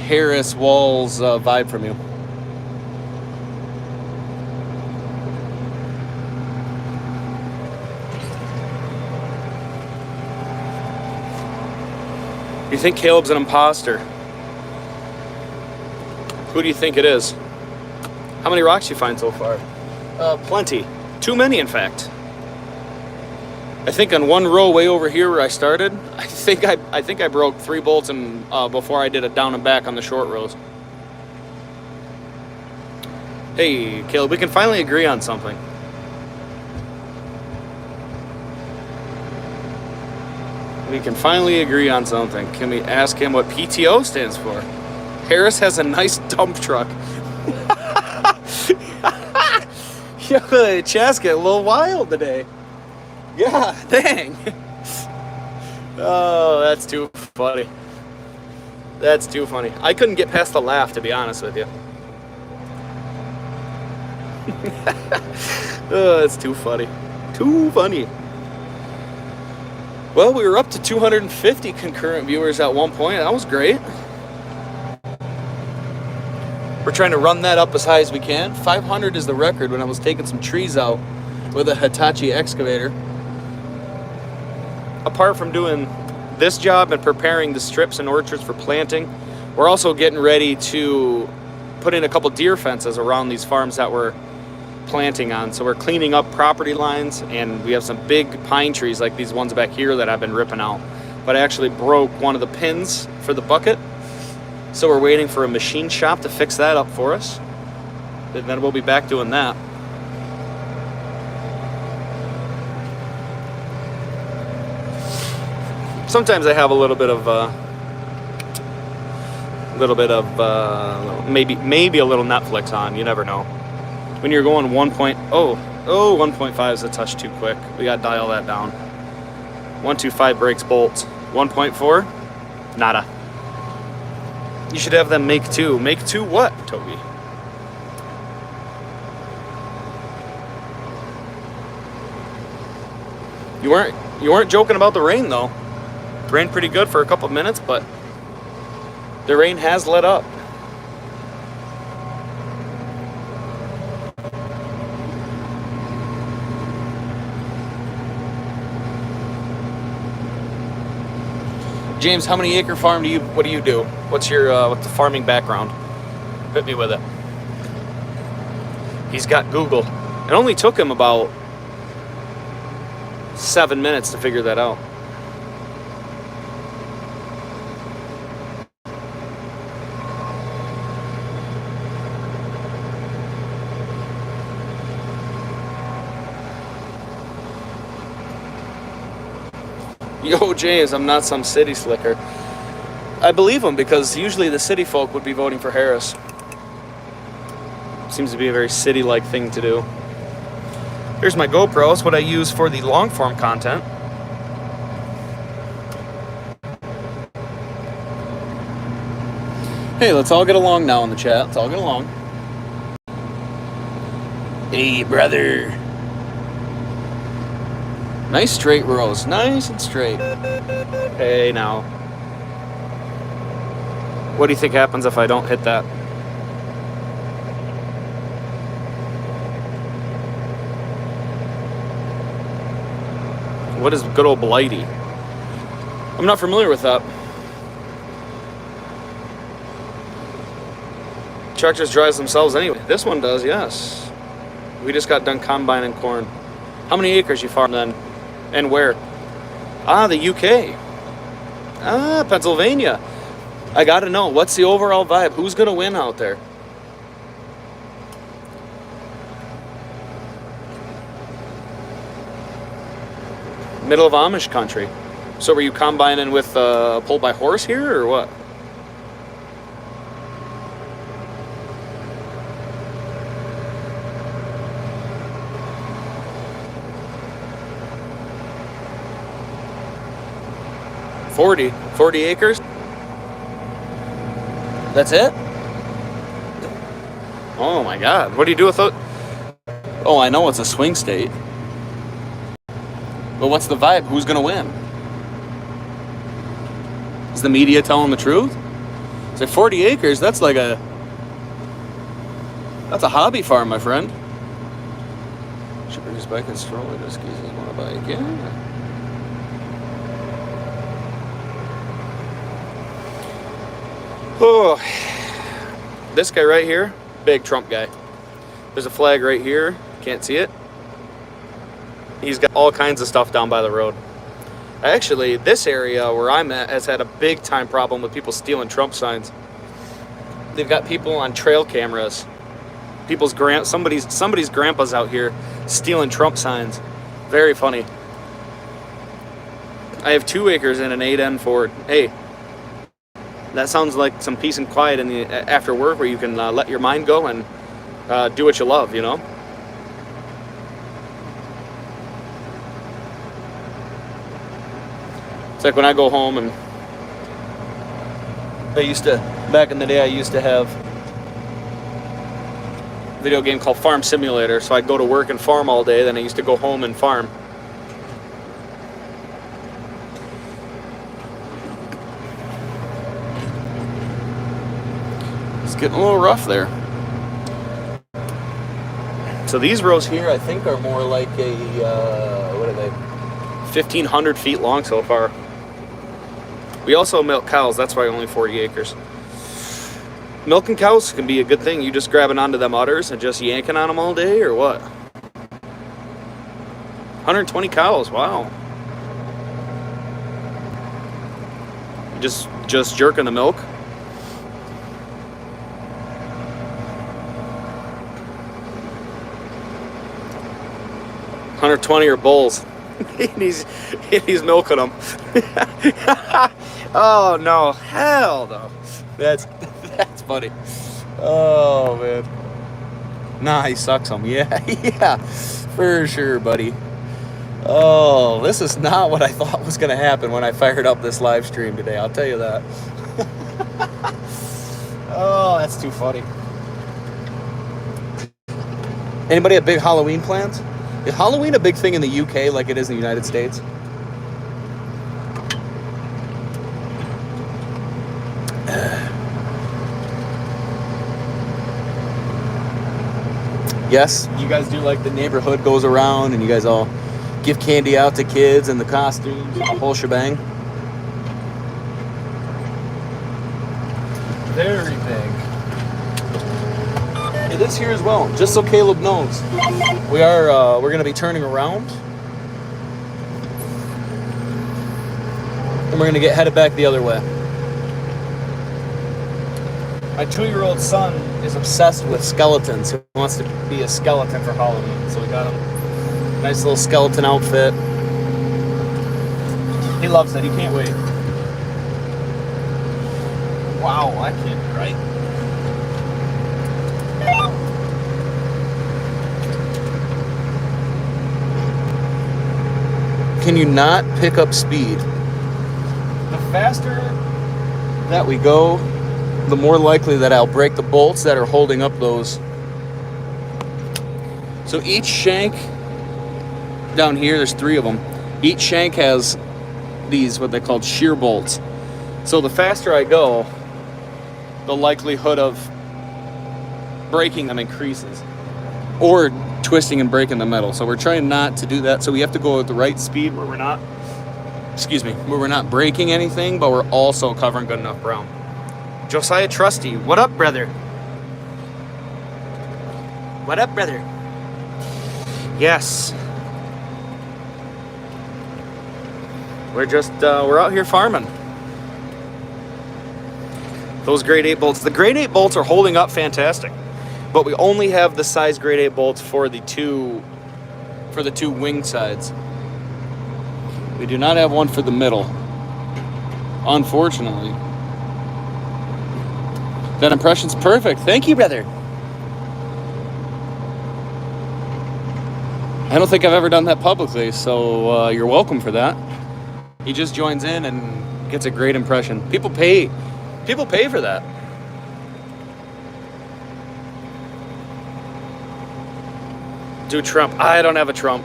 Harris Walls vibe from you. You think Caleb's an imposter? Who do you think it is? How many rocks you find so far? Plenty. Too many, in fact. I think on one row way over here where I started, I think I broke 3 bolts before I did it down and back on the short rows. Hey, Caleb, we can finally agree on something. We can finally agree on something. Can we ask him what PTO stands for? Harris has a nice dump truck. Yo, the chat's getting a little wild today. Yeah, dang. Oh, that's too funny. That's too funny. I couldn't get past the laugh, to be honest with you. Oh, that's too funny. Too funny. Well, we were up to 250 concurrent viewers at one point. That was great. We're trying to run that up as high as we can. 500 is the record when I was taking some trees out with a Hitachi excavator. Apart from doing this job and preparing the strips and orchards for planting, we're also getting ready to put in a couple deer fences around these farms that we're planting on. So we're cleaning up property lines, and we have some big pine trees like these ones back here that I've been ripping out. But I actually broke one of the pins for the bucket. So we're waiting for a machine shop to fix that up for us. And then we'll be back doing that. Sometimes I have a little bit of maybe a little Netflix on. You never know. When you're going 1.5 is a touch too quick. We got to dial that down. 125 brakes bolts. 1.4, nada. You should have them make two. Make two what, Toby? You weren't joking about the rain though. It rained pretty good for a couple of minutes, but the rain has let up. James, how many acre farm what do you do? What's the farming background? Hit me with it. He's got Google. It only took him about 7 minutes to figure that out. Yo, James, I'm not some city slicker. I believe him because usually the city folk would be voting for Harris. Seems to be a very city-like thing to do. Here's my GoPro. It's what I use for the long-form content. Hey, let's all get along now in the chat. Let's all get along. Hey, brother. Nice straight rows. Nice and straight. Hey, now. What do you think happens if I don't hit that? What is good old Blighty? I'm not familiar with that. Tractors drives themselves anyway. This one does, yes. We just got done combining corn. How many acres you farm then? And where? Ah, the UK. Ah, Pennsylvania. I gotta know, what's the overall vibe? Who's gonna win out there? Middle of Amish country. So were you combining with pulled by horse here or what? Forty acres? That's it? Oh my God. What do you do with it? Oh, I know it's a swing state. But what's the vibe? Who's going to win? Is the media telling the truth? Is it 40 acres? That's a hobby farm, my friend. Should produce bike and stroller. Just skis want a bike. Yeah. Oh, this guy right here, big Trump guy. There's a flag right here. Can't see it. He's got all kinds of stuff down by the road. Actually, this area where I'm at has had a big time problem with people stealing Trump signs. They've got people on trail cameras. Somebody's grandpa's out here stealing Trump signs. Very funny. I have 2 acres in an 8N Ford. Hey, that sounds like some peace and quiet in the after work where you can let your mind go and do what you love, you know? It's like when I go home and back in the day, I used to have a video game called Farm Simulator. So I'd go to work and farm all day, then I used to go home and farm. It's getting a little rough there. So these rows here, I think, are more like what are they? 1,500 feet long so far. We also milk cows. That's why only 40 acres. Milking cows can be a good thing. You just grabbing onto them udders and just yanking on them all day, or what? 120 cows. Wow. Just jerking the milk. 120 are bulls. and he's milking them. Oh no, hell no. That's funny. Oh man. Nah, he sucks them. Yeah, yeah, for sure, buddy. Oh, this is not what I thought was going to happen when I fired up this live stream today. I'll tell you that. Oh, that's too funny. Anybody have big Halloween plans? Is Halloween a big thing in the UK like it is in the United States? Yes, you guys do like the neighborhood goes around and you guys all give candy out to kids and the costumes and the whole shebang. Very big. It is here as well, just so Caleb knows. We're going to be turning around. And we're going to get headed back the other way. My 2-year-old son is obsessed with skeletons. He wants to be a skeleton for Halloween. So we got him a nice little skeleton outfit. He loves it. He can't wait. Wow, I can't, right? Can you not pick up speed? The faster that we go, the more likely that I'll break the bolts that are holding up those. So each shank down here, there's 3 of them. Each shank has these, what they call shear bolts. So the faster I go, the likelihood of breaking them increases. Or twisting and breaking the metal. So we're trying not to do that. So we have to go at the right speed where we're not, where we're not breaking anything, but we're also covering good enough ground. Josiah Trusty, what up, brother? What up, brother? Yes. We're out here farming. Those grade 8 bolts. The grade 8 bolts are holding up fantastic. But we only have the size grade 8 bolts for the two wing sides. We do not have one for the middle. Unfortunately. That impression's perfect. Thank you, brother. I don't think I've ever done that publicly, so you're welcome for that. He just joins in and gets a great impression. People pay for that. Do Trump. I don't have a Trump.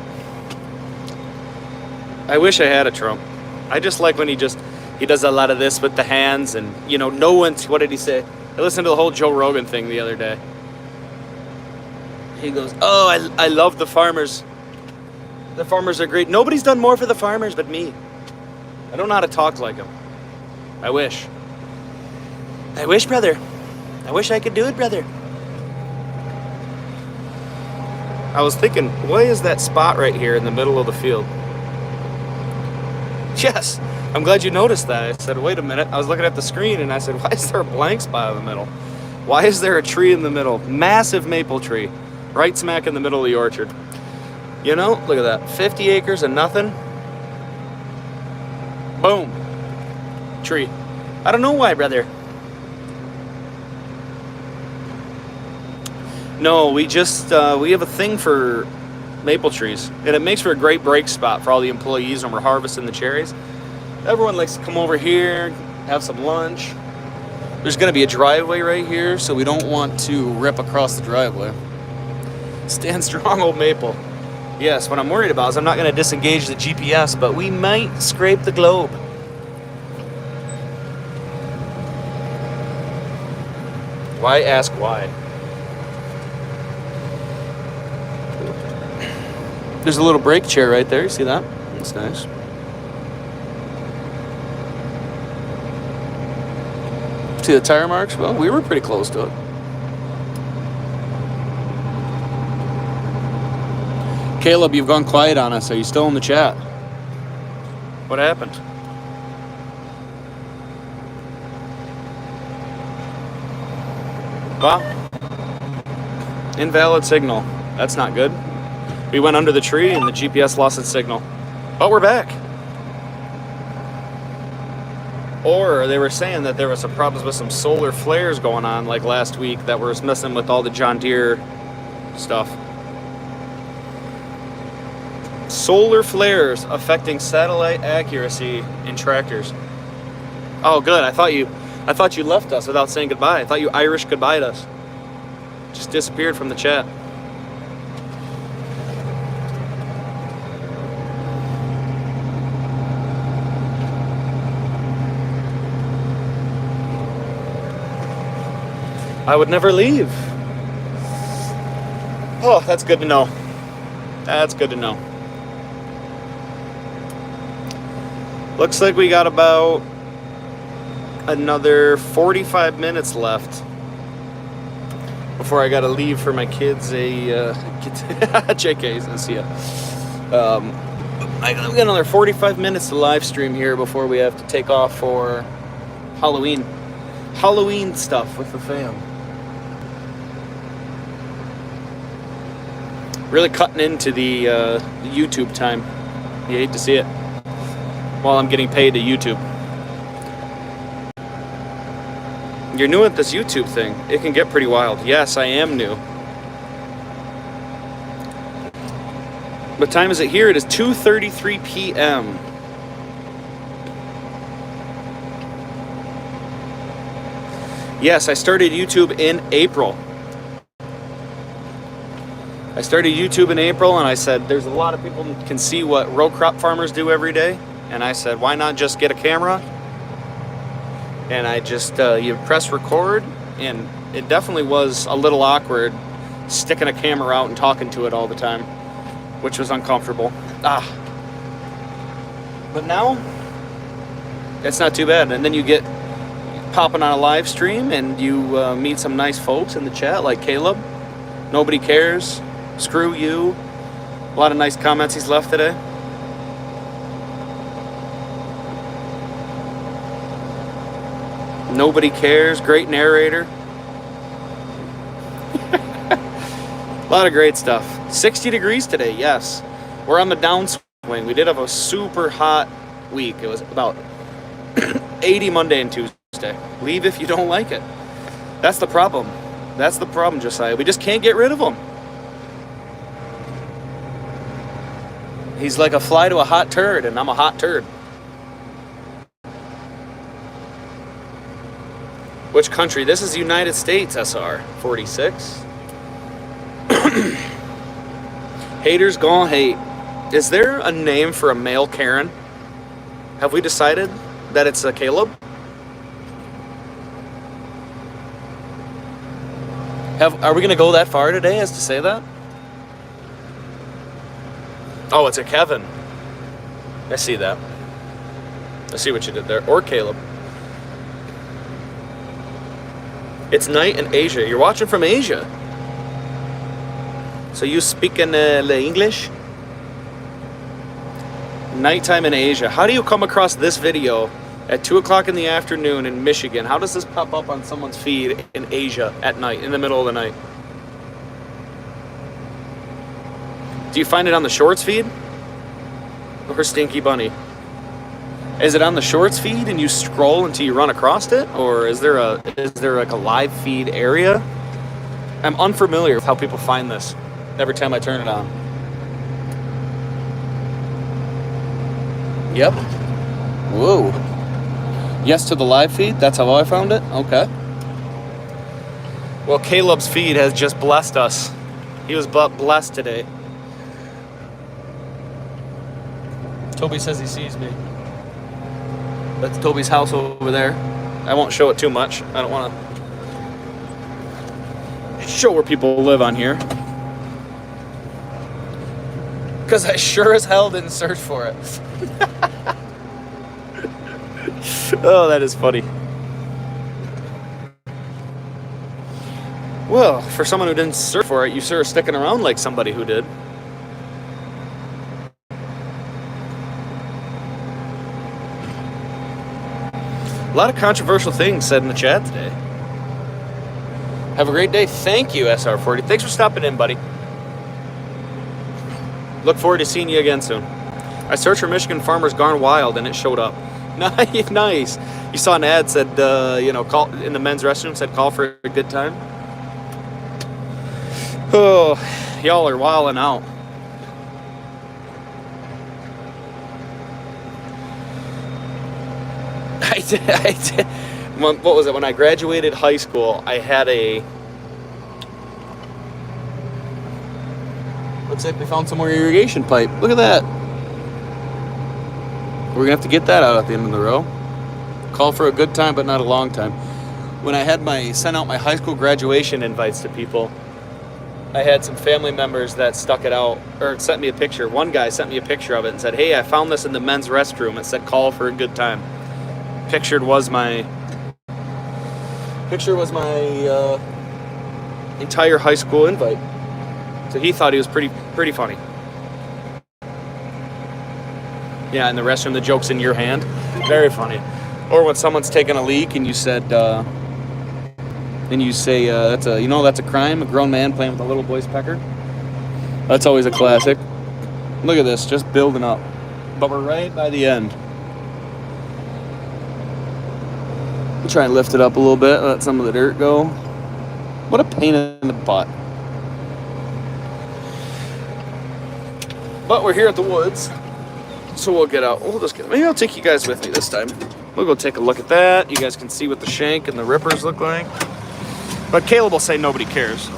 I wish I had a Trump. I just like when he does a lot of this with the hands and, no one's, what did he say? I listened to the whole Joe Rogan thing the other day. He goes, oh, I love the farmers. The farmers are great. Nobody's done more for the farmers but me. I don't know how to talk like him. I wish. I wish, brother. I wish I could do it, brother. I was thinking, why is that spot right here in the middle of the field? Yes, I'm glad you noticed that. I said, wait a minute. I was looking at the screen and I said, why is there a blank spot in the middle? Why is there a tree in the middle? Massive maple tree, right smack in the middle of the orchard. Look at that. 50 acres and nothing. Boom. Tree. I don't know why, brother. No, we have a thing for maple trees, and it makes for a great break spot for all the employees when we're harvesting the cherries. Everyone likes to come over here, have some lunch. There's going to be a driveway right here, so we don't want to rip across the driveway. Stand strong, old maple. Yes, what I'm worried about is I'm not going to disengage the GPS, but we might scrape the globe. Why ask why? There's a little brake chair right there. You see that? That's nice. See the tire marks? Well, we were pretty close to it. Caleb, you've gone quiet on us. Are you still in the chat? What happened? Well, invalid signal. That's not good. We went under the tree and the GPS lost its signal. But we're back. Or they were saying that there was some problems with some solar flares going on like last week that was messing with all the John Deere stuff. Solar flares affecting satellite accuracy in tractors. Oh, good. I thought you left us without saying goodbye. I thought you Irish goodbye'd us. Just disappeared from the chat. I would never leave. Oh, that's good to know. That's good to know. Looks like we got about another 45 minutes left before I gotta leave for my kids JK's, see ya. I got another 45 minutes to live stream here before we have to take off for Halloween stuff with the fam. Really cutting into the YouTube time. You hate to see it. While I'm getting paid to YouTube. You're new at this YouTube thing. It can get pretty wild. Yes, I am new. What time is it here? It is 2:33 p.m. Yes, I started YouTube in April. I started YouTube in April, and I said, there's a lot of people who can see what row crop farmers do every day. And I said, why not just get a camera? And I just, you press record, and it definitely was a little awkward sticking a camera out and talking to it all the time, which was uncomfortable. But now, it's not too bad. And then you get popping on a live stream, and you meet some nice folks in the chat, like Caleb. Nobody cares. Screw you. A lot of nice comments he's left today. Nobody cares. Great narrator. A lot of great stuff. 60 degrees today, yes. We're on the downswing. We did have a super hot week. It was about 80 Monday and Tuesday. Leave if you don't like it. That's the problem. That's the problem, Josiah. We just can't get rid of them. He's like a fly to a hot turd, and I'm a hot turd. Which country? This is the United States, SR 46. Haters gonna hate. Is there a name for a male Karen? Have we decided that it's a Caleb? Are we gonna go that far today as to say that? Oh, it's a Kevin. I see that. I see what you did there. Or Caleb. It's night in Asia. You're watching from Asia. So you speak in English? Nighttime in Asia. How do you come across this video at 2 o'clock in the afternoon in Michigan? How does this pop up on someone's feed in Asia at night, in the middle of the night? Do you find it on the Shorts feed? Or Stinky Bunny? Is it on the Shorts feed and you scroll until you run across it? Or is there like a live feed area? I'm unfamiliar with how people find this every time I turn it on. Yep. Whoa. Yes to the live feed? That's how I found it? Okay. Well, Caleb's feed has just blessed us. He was blessed today. Toby says he sees me. That's Toby's house over there. I won't show it too much. I don't want to show where people live on here. Because I sure as hell didn't search for it. Oh, that is funny. Well, for someone who didn't search for it, you sure are sticking around like somebody who did. A lot of controversial things said in the chat today. Have a great day. Thank you, SR40. Thanks for stopping in, buddy. Look forward to seeing you again soon. I searched for Michigan Farmers Gone Wild and it showed up. Nice. You saw an ad said, call in the men's restroom, said call for a good time. Oh, y'all are wilding out. I did. What was it? When I graduated high school, I had a... Looks like we found some more irrigation pipe. Look at that. We're gonna have to get that out at the end of the row. Call for a good time, but not a long time. When I had sent out my high school graduation invites to people, I had some family members that stuck it out, or sent me a picture. One guy sent me a picture of it and said, "Hey, I found this in the men's restroom. It said call for a good time." Picture was my entire high school invite. So he thought he was pretty funny. Yeah, in the restroom, the joke's in your hand. Very funny. Or when someone's taking a leak and you said, that's a crime, a grown man playing with a little boy's pecker. That's always a classic. Look at this, just building up. But we're right by the end. We'll try and lift it up a little bit, let some of the dirt go. What a pain in the butt. But we're here at the woods, so we'll get out. Maybe I'll take you guys with me this time. We'll go take a look at that. You guys can see what the shank and the rippers look like. But Caleb will say nobody cares. So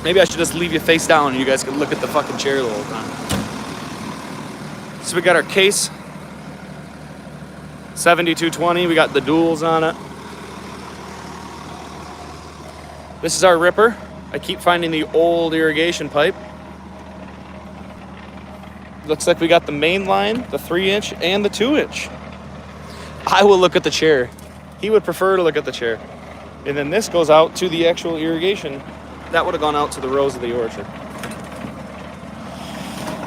maybe I should just leave you face down and you guys can look at the fucking chair the whole time. So we got our case, 7220. We got the duals on it. This is our ripper. I keep finding the old irrigation pipe. Looks like we got the main line, the 3-inch, and the 2-inch. I will look at the chair. He would prefer to look at the chair. And then this goes out to the actual irrigation. That would have gone out to the rows of the orchard.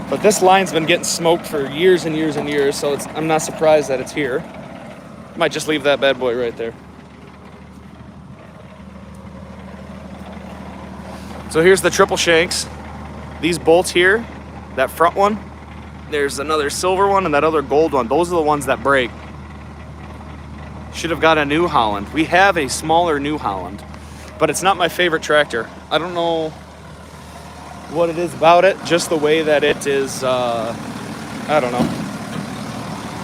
But this line's been getting smoked for years and years and years, so I'm not surprised that it's here. Might just leave that bad boy right there. So here's the triple shanks. These bolts here, that front one, there's another silver one and that other gold one. Those are the ones that break. Should have got a New Holland. We have a smaller New Holland, but it's not my favorite tractor. I don't know what it is about it, just the way that it is, I don't know.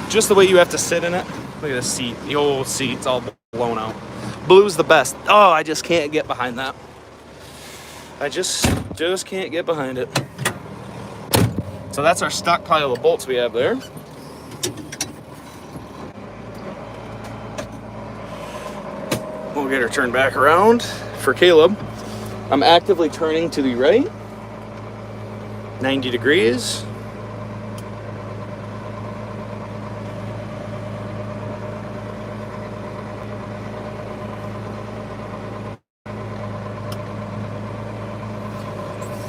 Just the way you have to sit in it. Look at the seat, the old seat's all blown out. Blue's the best. Oh, I just can't get behind that. I just can't get behind it. So that's our stockpile of bolts we have there. We'll get her turned back around for Caleb. I'm actively turning to the right, 90 degrees.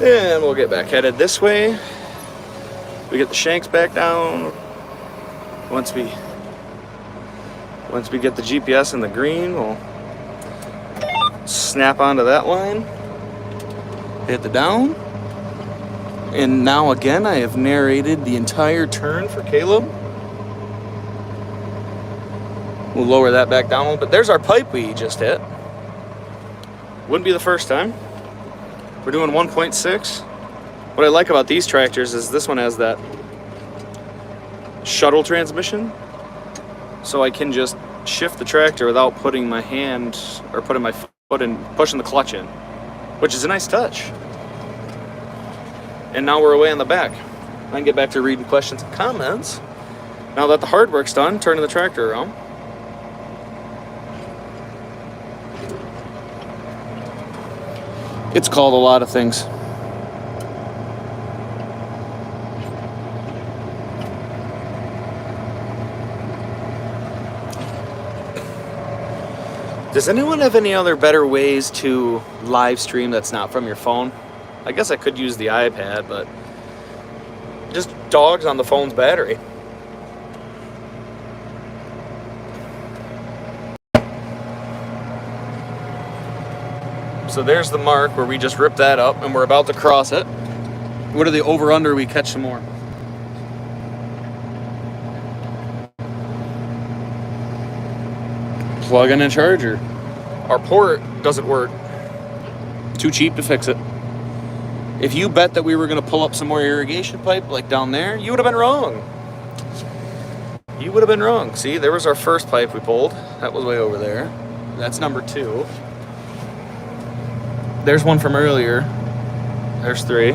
And we'll get back headed this way. We get the shanks back down. Once we get the GPS in the green, we'll snap onto that line, hit the down. And now again, I have narrated the entire turn for Caleb. We'll lower that back down a little bit. There's our pipe we just hit. Wouldn't be the first time. We're doing 1.6. What I like about these tractors is this one has that shuttle transmission, so I can just shift the tractor without putting my hand or putting my foot in, pushing the clutch in, which is a nice touch. And now we're away on the back. I can get back to reading questions and comments. Now that the hard work's done, turning the tractor around. It's called a lot of things. Does anyone have any other better ways to live stream that's not from your phone? I guess I could use the iPad, but just dogs on the phone's battery. So there's the mark where we just ripped that up and we're about to cross it. What are the over-under? We catch some more. Plug in a charger. Our port doesn't work. Too cheap to fix it. If you bet that we were going to pull up some more irrigation pipe like down there, you would have been wrong. You would have been wrong. See, there was our first pipe we pulled. That was way over there. That's number 2. There's one from earlier. There's 3.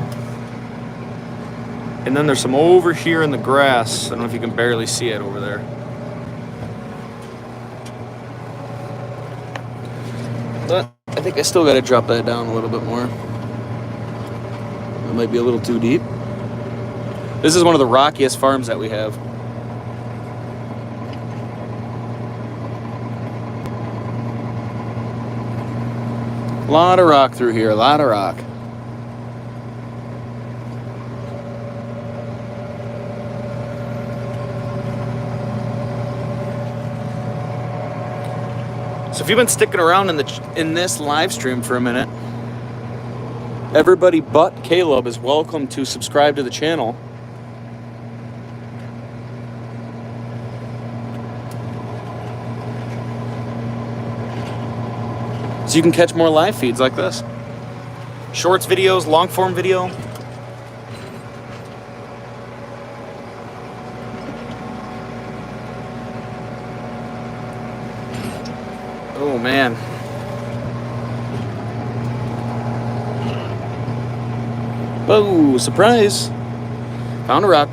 And then there's some over here in the grass. I don't know if you can barely see it over there. But I think I still got to drop that down a little bit more. It might be a little too deep. This is one of the rockiest farms that we have. A lot of rock through here, a lot of rock. So if you've been sticking around in this live stream for a minute, everybody but Caleb is welcome to subscribe to the channel. So you can catch more live feeds like this. Shorts videos, long form video. Oh man. Whoa, surprise. Found a rock.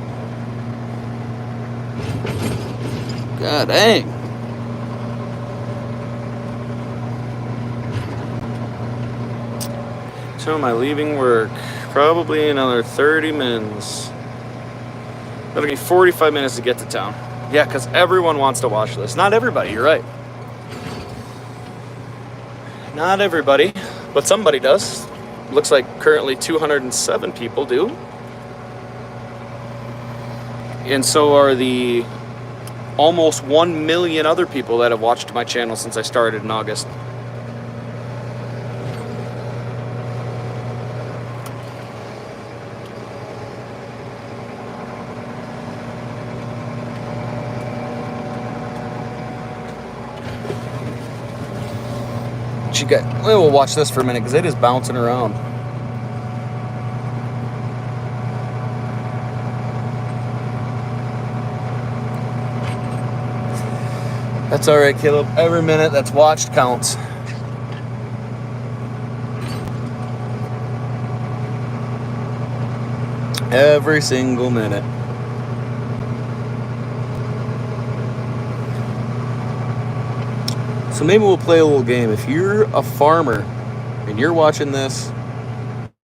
God dang. So am I leaving work? Probably another 30 minutes. That'll give me 45 minutes to get to town. Yeah, because everyone wants to watch this. Not everybody, you're right. Not everybody, but somebody does. Looks like currently 207 people do. And so are the almost 1 million other people that have watched my channel since I started in August. We'll watch this for a minute because it is bouncing around. That's all right, Caleb. Every minute that's watched counts. Every single minute. So maybe we'll play a little game. If you're a farmer and you're watching this,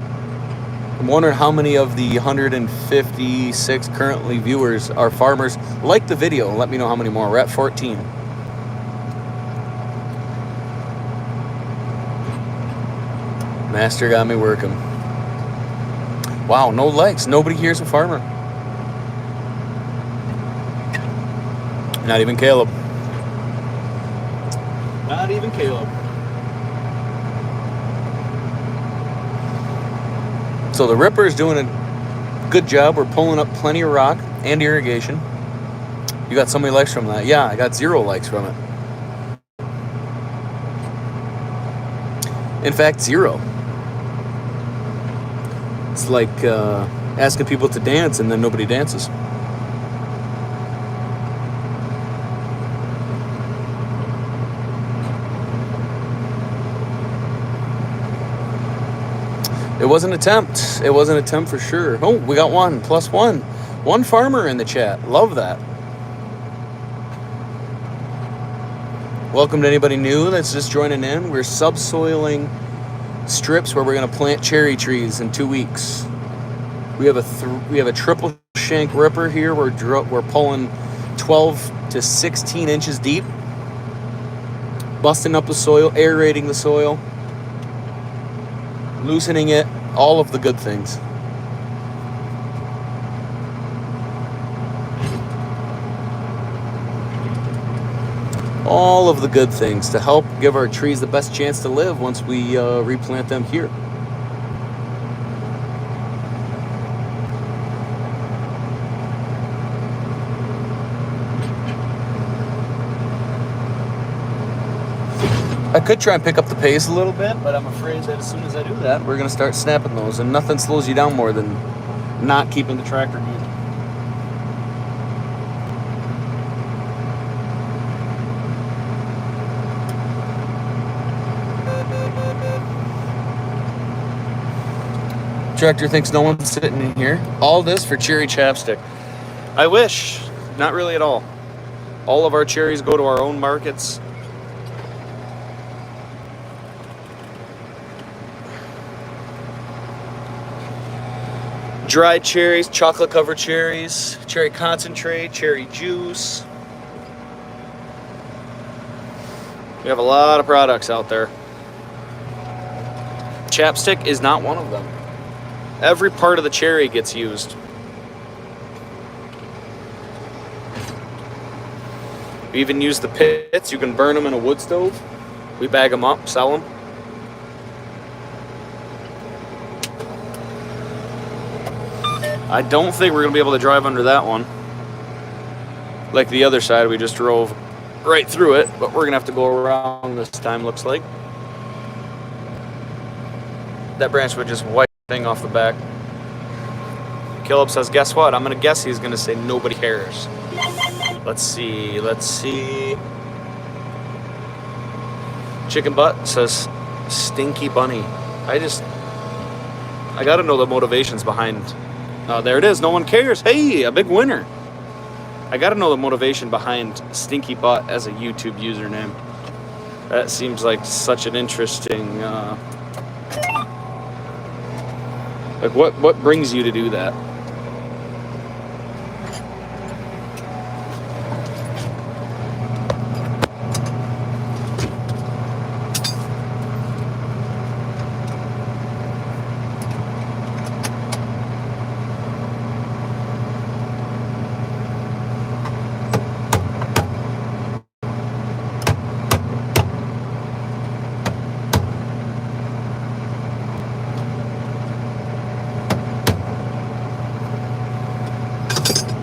I'm wondering how many of the 156 currently viewers are farmers. Like the video and let me know how many more. We're at 14. Master got me working. Wow, no likes. Nobody here's a farmer. Not even Caleb. Not even Caleb. So the Ripper is doing a good job. We're pulling up plenty of rock and irrigation. You got so many likes from that. Yeah, I got 0 likes from it. In fact, 0. It's like asking people to dance and then nobody dances. It was an attempt. It was an attempt for sure. Oh, we got 1 plus 1. 1 farmer in the chat. Love that. Welcome to anybody new that's just joining in. We're subsoiling strips where we're going to plant cherry trees in 2 weeks. We have a triple shank ripper here. We're pulling 12 to 16 inches deep, busting up the soil, aerating the soil, loosening it, all of the good things. All of the good things to help give our trees the best chance to live once we replant them here. I could try and pick up the pace a little bit, but I'm afraid that as soon as I do that, we're going to start snapping those, and nothing slows you down more than not keeping the tractor moving. Tractor thinks no one's sitting in here. All this for cherry chapstick. I wish. Not really at all. All of our cherries go to our own markets. Dried cherries, chocolate covered cherries, cherry concentrate, cherry juice. We have a lot of products out there. Chapstick is not one of them. Every part of the cherry gets used. We even use the pits. You can burn them in a wood stove. We bag them up, sell them. I don't think we're going to be able to drive under that one. Like the other side, we just drove right through it, but we're going to have to go around this time, looks like. That branch would just wipe the thing off the back. Caleb says, guess what? I'm going to guess he's going to say nobody cares. Let's see. Chicken Butt says, Stinky Bunny. I got to know the motivations behind. There it is. No one cares. Hey, a big winner. I got to know the motivation behind Stinky Butt as a YouTube username. That seems like such an interesting... like, what brings you to do that?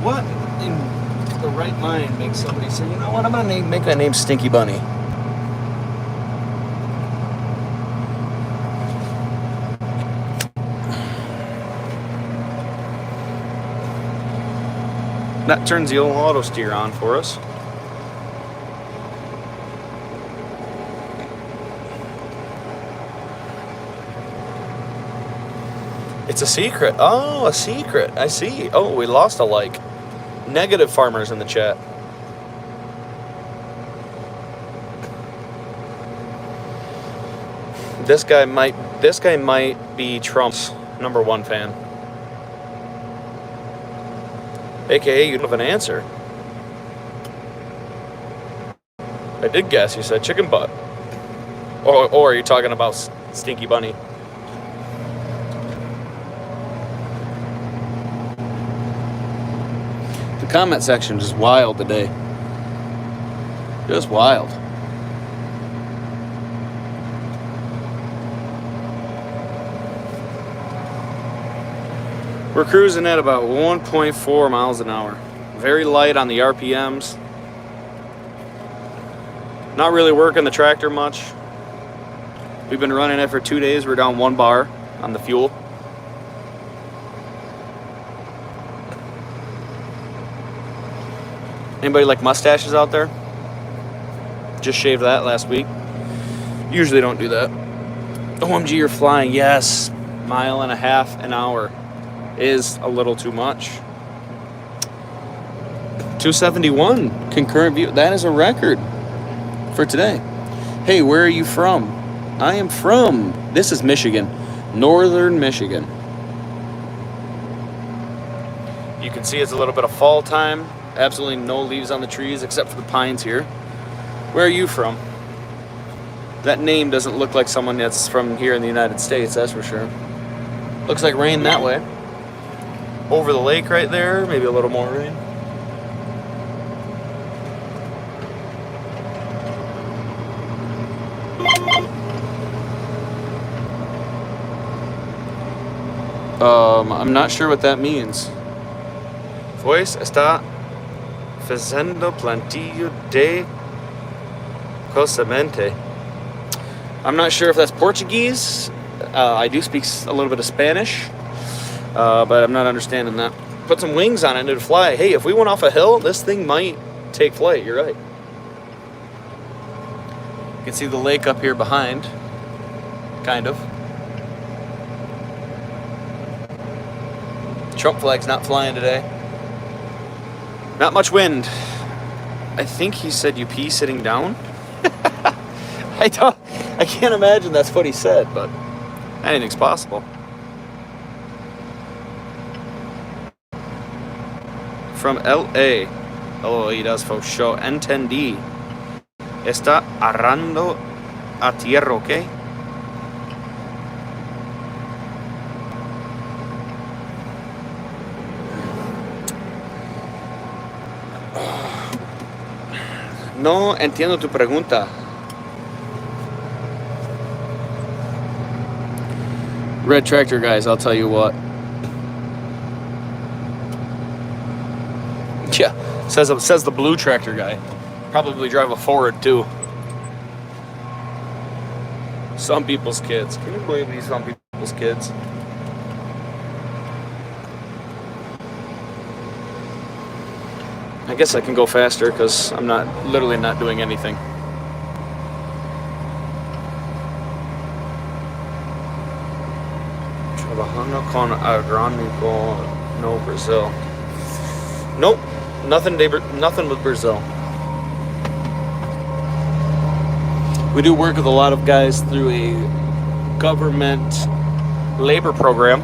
What in the right mind makes somebody say, you know what, I'm going to make my name Stinky Bunny? That turns the old auto steer on for us. It's a secret. Oh, a secret. I see. Oh, we lost a like. Negative farmers in the chat. This guy might be Trump's #1 fan. AKA, you don't have an answer. I did guess. You said chicken butt. Or are you talking about Stinky Bunny? The comment section is wild today. Just wild. We're cruising at about 1.4 miles an hour. Very light on the RPMs. Not really working the tractor much. We've been running it for 2 days. We're down 1 bar on the fuel. Anybody like mustaches out there? Just shaved that last week. Usually don't do that. OMG, you're flying. Yes. 1.5 miles an hour is a little too much. 271 concurrent view. That is a record for today. Hey, where are you from? I am from, this is Michigan, northern Michigan. You can see it's a little bit of fall time. Absolutely no leaves on the trees except for the pines here. Where are you from? That name doesn't look like someone that's from here in the United States, that's for sure. Looks like rain that way. Over the lake right there, maybe a little more rain. I'm not sure what that means. Pues está fazendo plantio de cosemente. I'm not sure if that's Portuguese. I do speak a little bit of Spanish, but I'm not understanding that. Put some wings on it and it'd fly. Hey, if we went off a hill, this thing might take flight. You're right. You can see the lake up here behind, kind of. Trump flag's not flying today. Not much wind. I think he said you pee sitting down. I can't imagine that's what he said, but anything's possible. From LA. Oídas, folks. Show entendí. Está arrando a tierra, ¿ok? No entiendo tu pregunta. Red tractor guys, I'll tell you what. Yeah, says the blue tractor guy. Probably drive a Ford too. Some people's kids. Can you believe these some people's kids? I guess I can go faster because I'm literally not doing anything. Trabajando con agrónico, no Brazil. Nope, nothing with Brazil. We do work with a lot of guys through a government labor program.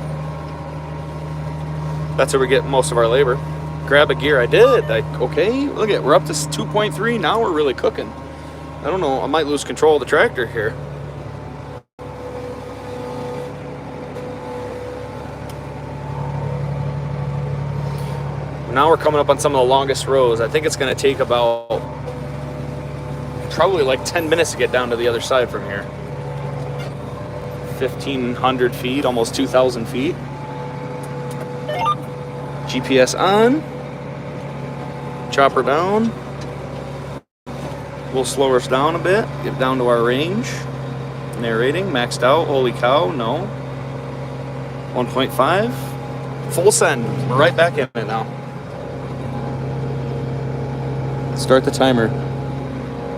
That's where we get most of our labor. Grab a gear. I did. Okay, look at, we're up to 2.3. Now we're really cooking. I don't know. I might lose control of the tractor here. Now we're coming up on some of the longest rows. I think it's going to take about probably like 10 minutes to get down to the other side from here. 1,500 feet, almost 2,000 feet. GPS on. Chopper down. We'll slow us down a bit. Get down to our range. Narrating. Maxed out. Holy cow. No. 1.5. Full send. We're right back in it now. Start the timer.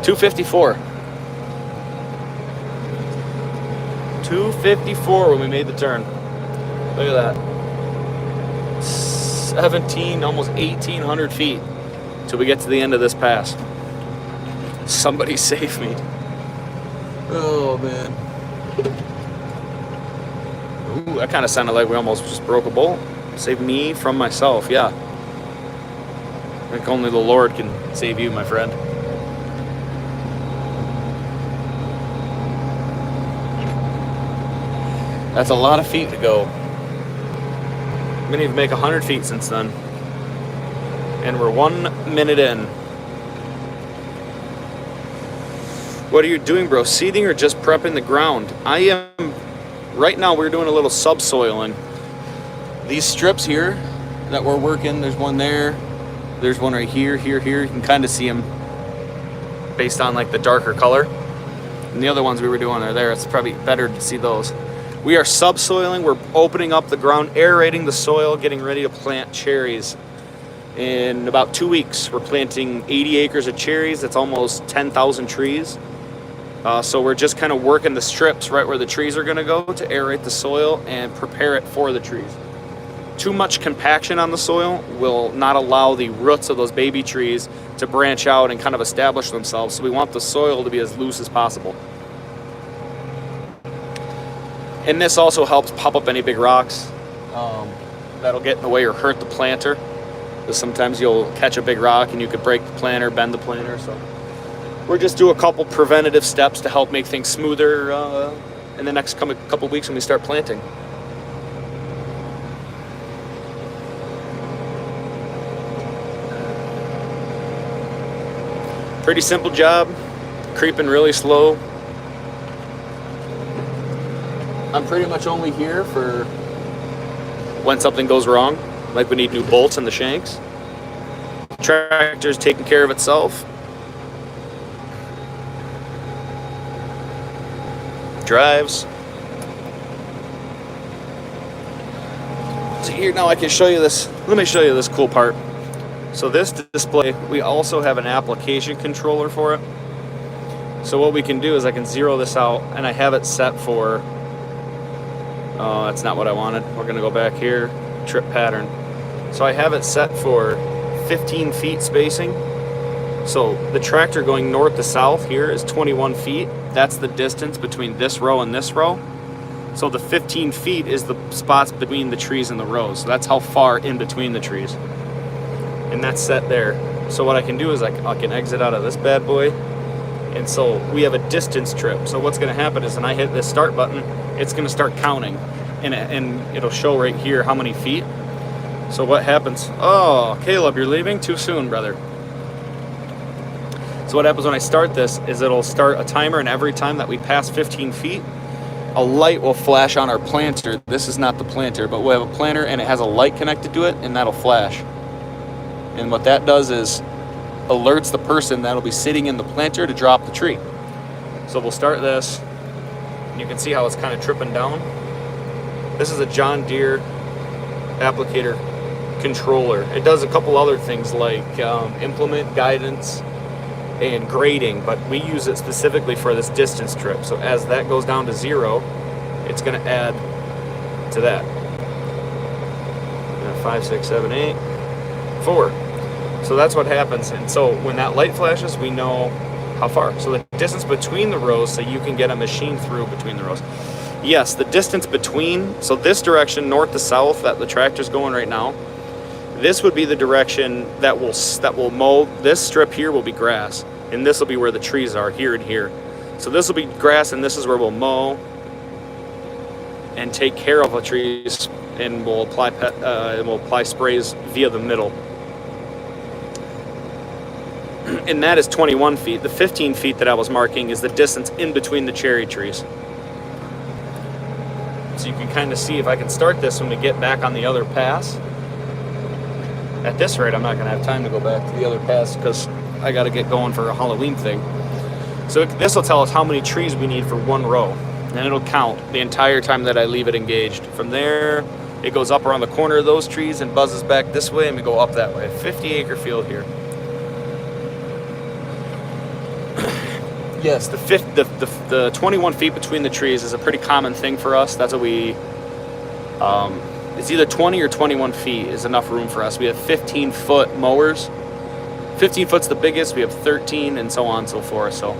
2:54. 2:54 when we made the turn. Look at that. 17, almost 1,800 feet till we get to the end of this pass. Somebody save me. Oh, man. Ooh, that kind of sounded like we almost just broke a bolt. Save me from myself, yeah. I think only the Lord can save you, my friend. That's a lot of feet to go. I'm gonna even make 100 feet since then. And we're 1 minute in. What are you doing, bro? Seeding or just prepping the ground? I am, right now we're doing a little subsoiling. These strips here that we're working, there's one there, there's one right here, here. You can kind of see them based on like the darker color. And the other ones we were doing are there. It's probably better to see those. We are subsoiling. We're opening up the ground, aerating the soil, getting ready to plant cherries. In about 2 weeks, we're planting 80 acres of cherries. That's almost 10,000 trees. So we're just kind of working the strips right where the trees are going to go to aerate the soil and prepare it for the trees. Too much compaction on the soil will not allow the roots of those baby trees to branch out and kind of establish themselves. So we want the soil to be as loose as possible. And this also helps pop up any big rocks that'll get in the way or hurt the planter. Because sometimes you'll catch a big rock and you could break the planter, bend the planter. So we're just do a couple preventative steps to help make things smoother in the next couple weeks when we start planting. Pretty simple job, creeping really slow. I'm pretty much only here for when something goes wrong, like we need new bolts in the shanks. Tractor's taking care of itself. drives. So here now I can show you this. Let me show you this cool part. So this display, we also have an application controller for it. So what we can do is I can zero this out, and I have it set for, that's not what I wanted. We're going to go back here, trip pattern. So I have it set for 15 feet spacing. So the tractor going north to south here is 21 feet. That's the distance between this row and this row. So the 15 feet is the spots between the trees and the rows. So that's how far in between the trees. And that's set there. So what I can do is I can exit out of this bad boy. And so we have a distance trip. So what's going to happen is when I hit this start button, it's going to start counting. And it'll show right here how many feet. So what happens? Oh, Caleb, you're leaving? Too soon, brother. So what happens when I start this is it'll start a timer, and every time that we pass 15 feet, a light will flash on our planter. This is not the planter, but we'll have a planter and it has a light connected to it, and that'll flash. And what that does is alerts the person that'll be sitting in the planter to drop the tree. So we'll start this. You can see how it's kind of tripping down. This is a John Deere applicator controller. It does a couple other things like implement guidance and grading, but we use it specifically for this distance trip. So as that goes down to 0, it's going to add to that. 5, 6, 7, 8, 4. So that's what happens. And so when that light flashes, we know how far. So the distance between the rows, so you can get a machine through between the rows. Yes, the distance between, so this direction, north to south, that the tractor's going right now, this would be the direction that will mow. This strip here will be grass, and this will be where the trees are, here and here. So this will be grass, and this is where we'll mow and take care of the trees, and we'll apply sprays via the middle. And that is 21 feet. The 15 feet that I was marking is the distance in between the cherry trees. So you can kind of see if I can start this when we get back on the other pass. At this rate, I'm not going to have time to go back to the other pass because I got to get going for a Halloween thing. So this will tell us how many trees we need for one row. And it'll count the entire time that I leave it engaged. From there, it goes up around the corner of those trees and buzzes back this way, and we go up that way. 50-acre field here. Yes, the 21 feet between the trees is a pretty common thing for us. That's what we, it's either 20 or 21 feet is enough room for us. We have 15-foot mowers. 15 foot's the biggest. We have 13 and so on and so forth. So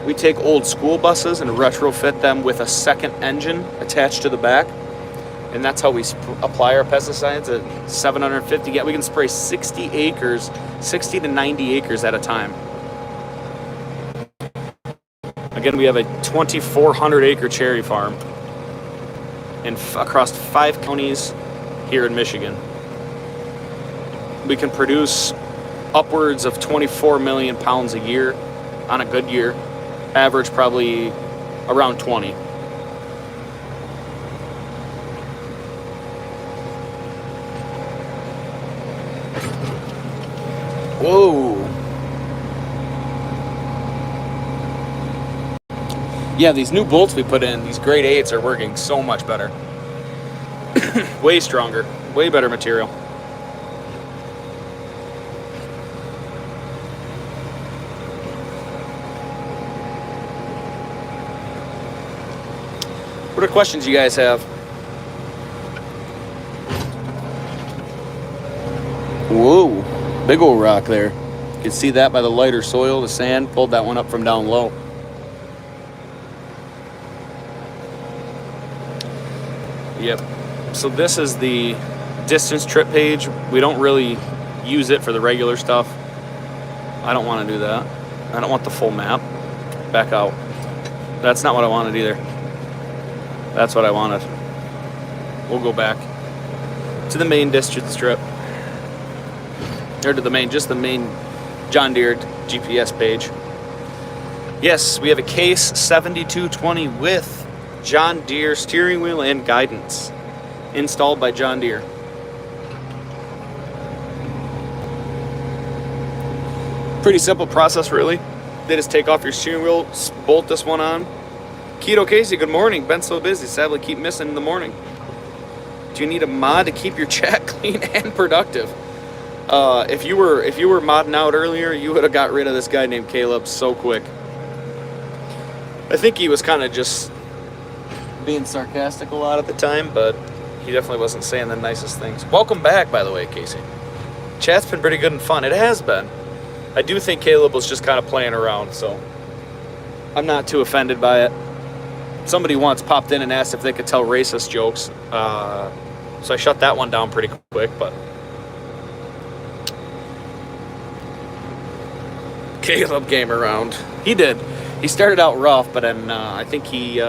we take old school buses and retrofit them with a second engine attached to the back. And that's how we apply our pesticides at 750. Yeah, we can spray 60 acres, 60 to 90 acres at a time. Again, we have a 2,400-acre cherry farm across 5 counties here in Michigan. We can produce upwards of 24 million pounds a year on a good year. Average probably around 20. Whoa. Yeah, these new bolts we put in, these grade 8s are working so much better. Way stronger, way better material. What are questions you guys have? Whoa, big old rock there. You can see that by the lighter soil, the sand, pulled that one up from down low. Yep. So this is the distance trip page. We don't really use it for the regular stuff. I don't want to do that. I don't want the full map. Back out. That's not what I wanted either. That's what I wanted. We'll go back to the main distance strip. Or to the main, just the main John Deere GPS page. Yes, we have a Case 7220 with John Deere steering wheel and guidance installed by John Deere. Pretty simple process, really. They just take off your steering wheel, bolt this one on, Keto Casey, good morning. Been so busy, sadly keep missing in the morning. Do you need a mod to keep your chat clean and productive? If you were modding out earlier, you would have got rid of this guy named Caleb so quick. I think he was kind of just being sarcastic a lot at the time, but he definitely wasn't saying the nicest things. Welcome back, by the way, Casey. Chat's been pretty good and fun. It has been. I do think Caleb was just kind of playing around, so I'm not too offended by it. Somebody once popped in and asked if they could tell racist jokes, so I shut that one down pretty quick, but Caleb came around. He did. He started out rough, but then I think he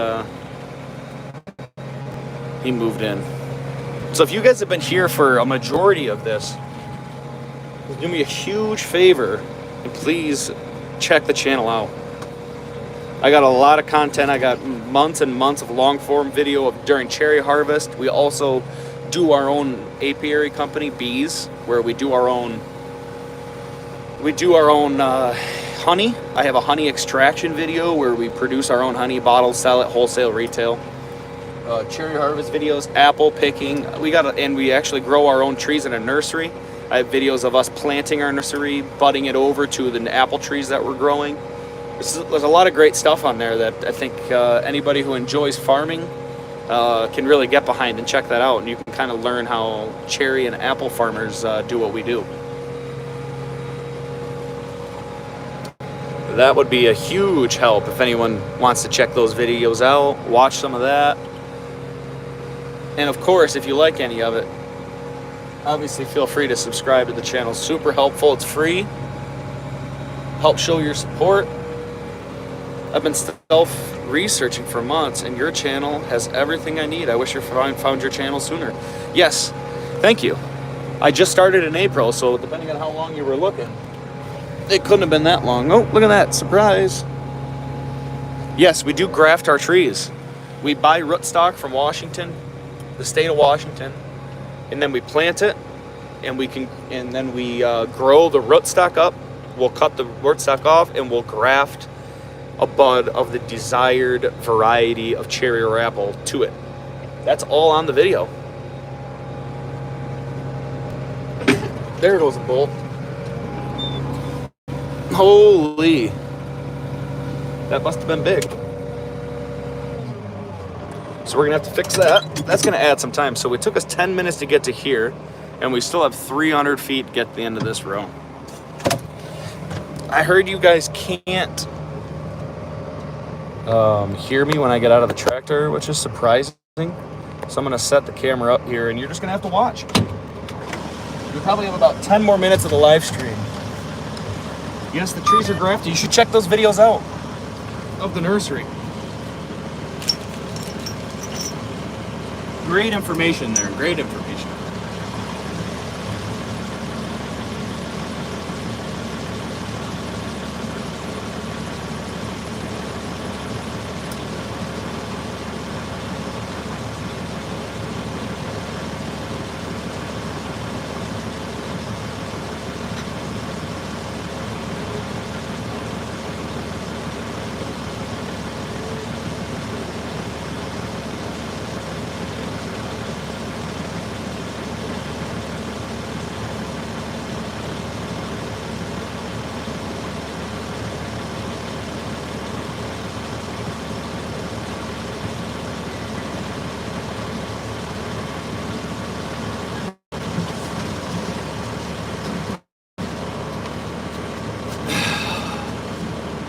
moved in. So if you guys have been here for a majority of this, do me a huge favor and please check the channel out. I got a lot of content. I got months and months of long form video during cherry harvest. We also do our own apiary company, Bees, where we do our own honey. I have a honey extraction video where we produce our own honey, bottle, sell it, wholesale, retail. Cherry harvest videos, apple picking. And we actually grow our own trees in a nursery. I have videos of us planting our nursery, budding it over to the apple trees that we're growing. There's a lot of great stuff on there that I think anybody who enjoys farming can really get behind and check that out. And you can kind of learn how cherry and apple farmers do what we do. That would be a huge help if anyone wants to check those videos out, watch some of that. And of course, if you like any of it, obviously feel free to subscribe to the channel. Super helpful. It's free. Help show your support. I've been self-researching for months, and your channel has everything I need. I wish I found your channel sooner. Yes, thank you. I just started in April, so depending on how long you were looking, it couldn't have been that long. Oh, look at that. Surprise. Yes, we do graft our trees. We buy rootstock from Washington, the state of Washington, and then we plant it, and then we grow the rootstock up. We'll cut the rootstock off, and we'll graft a bud of the desired variety of cherry or apple to it. That's all on the video. There goes a bolt. Holy. That must have been big. So we're gonna have to fix that. That's gonna add some time. So it took us 10 minutes to get to here, and we still have 300 feet to get to the end of this row. I heard you guys can't hear me when I get out of the tractor, which is surprising. So I'm gonna set the camera up here, and you're just gonna have to watch. You probably have about 10 more minutes of the live stream. Yes, the trees are grafted. You should check those videos out of the nursery. Great information there. Great information.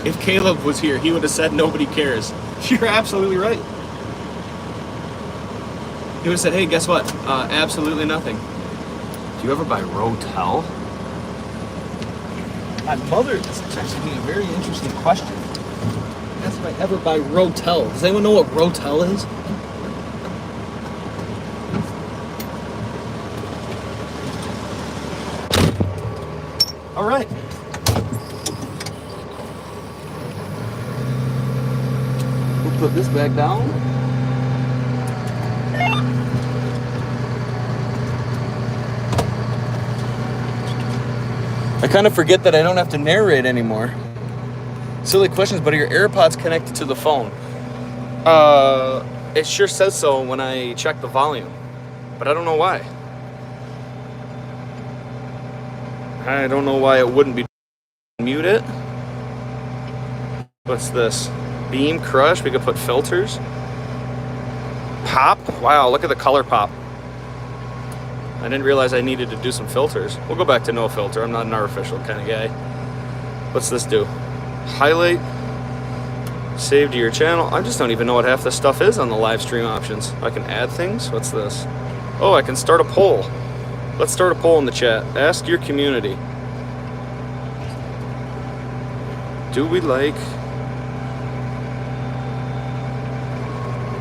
If Caleb was here, he would have said nobody cares. You're absolutely right. He would have said, hey, guess what? Absolutely nothing. Do you ever buy Rotel? My mother is texting me a very interesting question. Asked if I ever buy Rotel. Does anyone know what Rotel is? All right. We'll put this back down. I kind of forget that I don't have to narrate anymore. Silly questions, but are your AirPods connected to the phone? It sure says so when I check the volume, but I don't know why. I don't know why it wouldn't be. Mute it. What's this? Beam crush. We could put filters. Pop. Wow, look at the color pop. I didn't realize I needed to do some filters. We'll go back to no filter. I'm not an artificial kind of guy. What's this do? Highlight. Save to your channel. I just don't even know what half this stuff is on the live stream options. I can add things. What's this? Oh, I can start a poll. Let's start a poll in the chat. Ask your community. Do we like...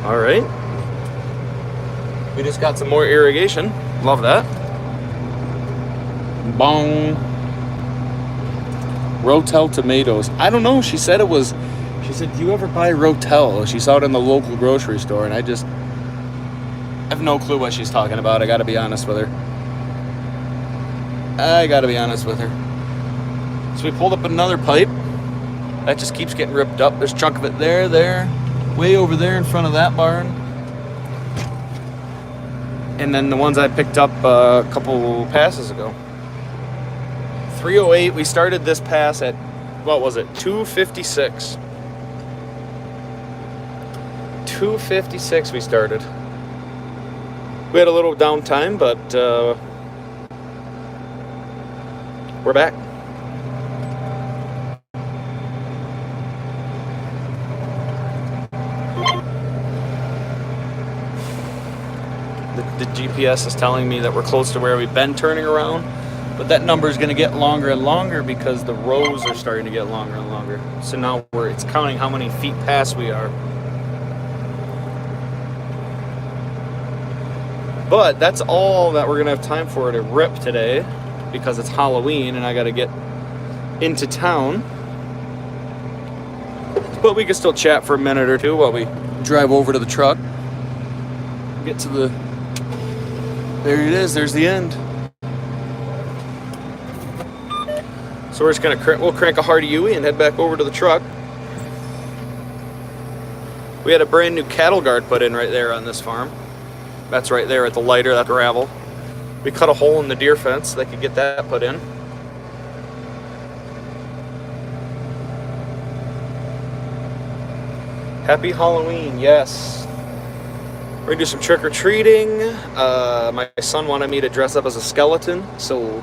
Alright. We just got some more irrigation. Love that. Bong. Rotel tomatoes. I don't know. She said it was... She said, do you ever buy Rotel? She saw it in the local grocery store, and I have no clue what she's talking about. I gotta be honest with her. So we pulled up another pipe. That just keeps getting ripped up. There's a chunk of it there, way over there in front of that barn. And then the ones I picked up a couple passes ago. 308, we started this pass at, what was it, 256. 256 we started. We had a little downtime, but we're back. The GPS is telling me that we're close to where we've been turning around, but that number is going to get longer and longer because the rows are starting to get longer and longer. So now it's counting how many feet past we are. But that's all that we're going to have time for to rip today because it's Halloween and I got to get into town. But we can still chat for a minute or two while we drive over to the truck. Get to the... There it is. There's the end. So we're just going to... We'll crank a Hardy Yui and head back over to the truck. We had a brand new cattle guard put in right there on this farm. That's right there at the lighter, that gravel. We cut a hole in the deer fence so they could get that put in. Happy Halloween, yes. We're gonna do some trick-or-treating. My son wanted me to dress up as a skeleton, so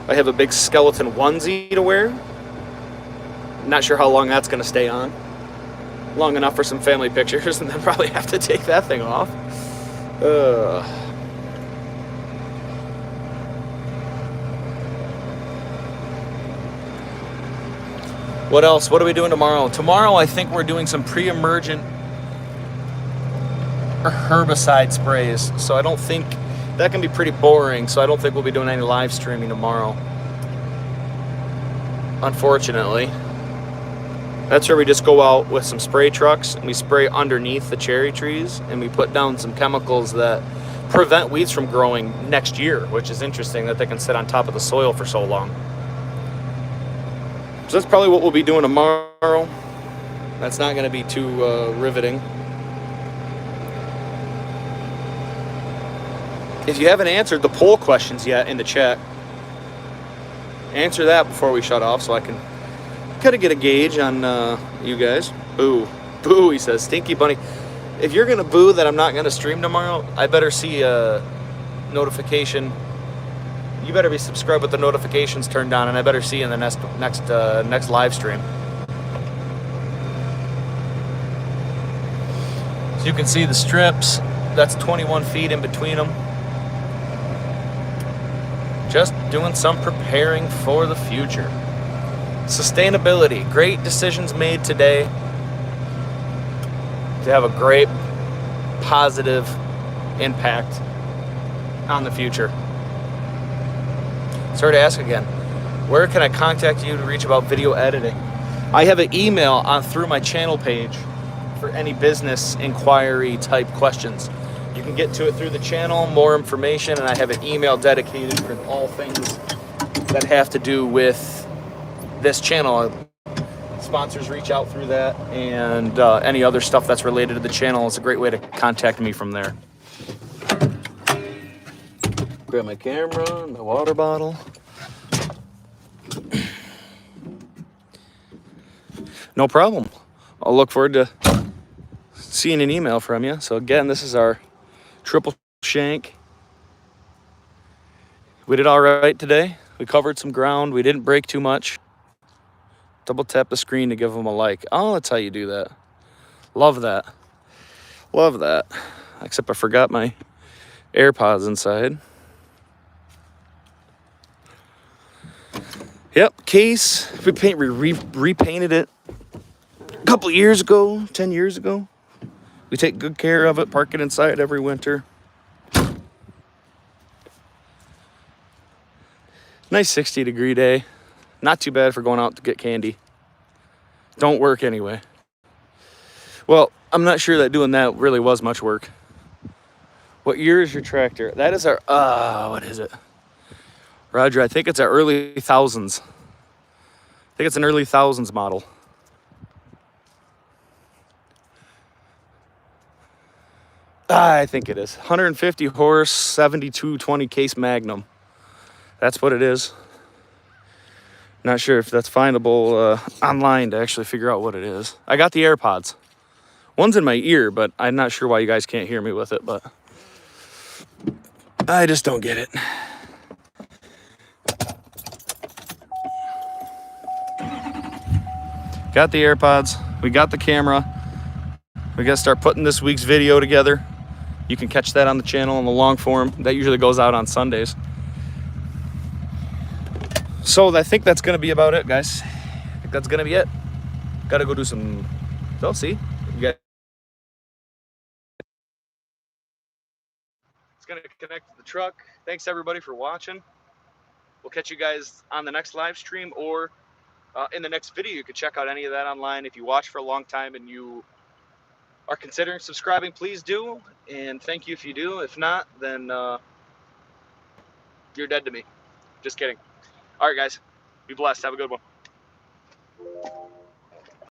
I have a big skeleton onesie to wear. Not sure how long that's gonna stay on. Long enough for some family pictures, and then probably have to take that thing off. What else? What are we doing tomorrow? Tomorrow I think we're doing some pre-emergent herbicide sprays. So I don't think that can be pretty boring. So I don't think we'll be doing any live streaming tomorrow. Unfortunately. That's where we just go out with some spray trucks and we spray underneath the cherry trees and we put down some chemicals that prevent weeds from growing next year, which is interesting that they can sit on top of the soil for so long. So that's probably what we'll be doing tomorrow. That's not going to be too riveting. If you haven't answered the poll questions yet in the chat, answer that before we shut off so I can kind of get a gauge on you guys. Boo. Boo, he says. Stinky Bunny. If you're going to boo that I'm not going to stream tomorrow, I better see a notification. You better be subscribed with the notifications turned on, and I better see you in the next live stream. So you can see the strips. That's 21 feet in between them. Just doing some preparing for the future. Sustainability. Great decisions made today to have a great positive impact on the future. Sorry to ask again. Where can I contact you to reach about video editing? I have an email on through my channel page for any business inquiry type questions. You can get to it through the channel, more information, and I have an email dedicated for all things that have to do with this channel. sponsors reach out through that, and any other stuff that's related to the channel is a great way to contact me from there. Grab my camera and my water bottle. No problem. I'll look forward to seeing an email from you. So again, this is our triple shank. We did all right today. We covered some ground. We didn't break too much. Double tap the screen to give them a like. Oh, that's how you do that. Love that. Love that. Except I forgot my AirPods inside. Yep, case. We repainted it a couple years ago, 10 years ago. We take good care of it, park it inside every winter. Nice 60-degree day. Not too bad for going out to get candy. Don't work anyway. Well, I'm not sure that doing that really was much work. What year is your tractor? That is our, what is it? Roger, I think it's our early thousands. I think it's an early thousands model. I think it is. 150 horse, 7220 case Magnum. That's what it is. Not sure if that's findable online to actually figure out what it is. I got the AirPods. One's in my ear, but I'm not sure why you guys can't hear me with it, but I just don't get it. Got the AirPods. We got the camera. We got to start putting this week's video together. You can catch that on the channel in the long form. That usually goes out on Sundays. So I think that's going to be about it, guys. I think that's going to be it. Got to go do some... Oh, see? You got... It's going to connect to the truck. Thanks, everybody, for watching. We'll catch you guys on the next live stream or in the next video. You can check out any of that online. If you watch for a long time and you are considering subscribing, please do. And thank you if you do. If not, then you're dead to me. Just kidding. All right, guys. Be blessed. Have a good one.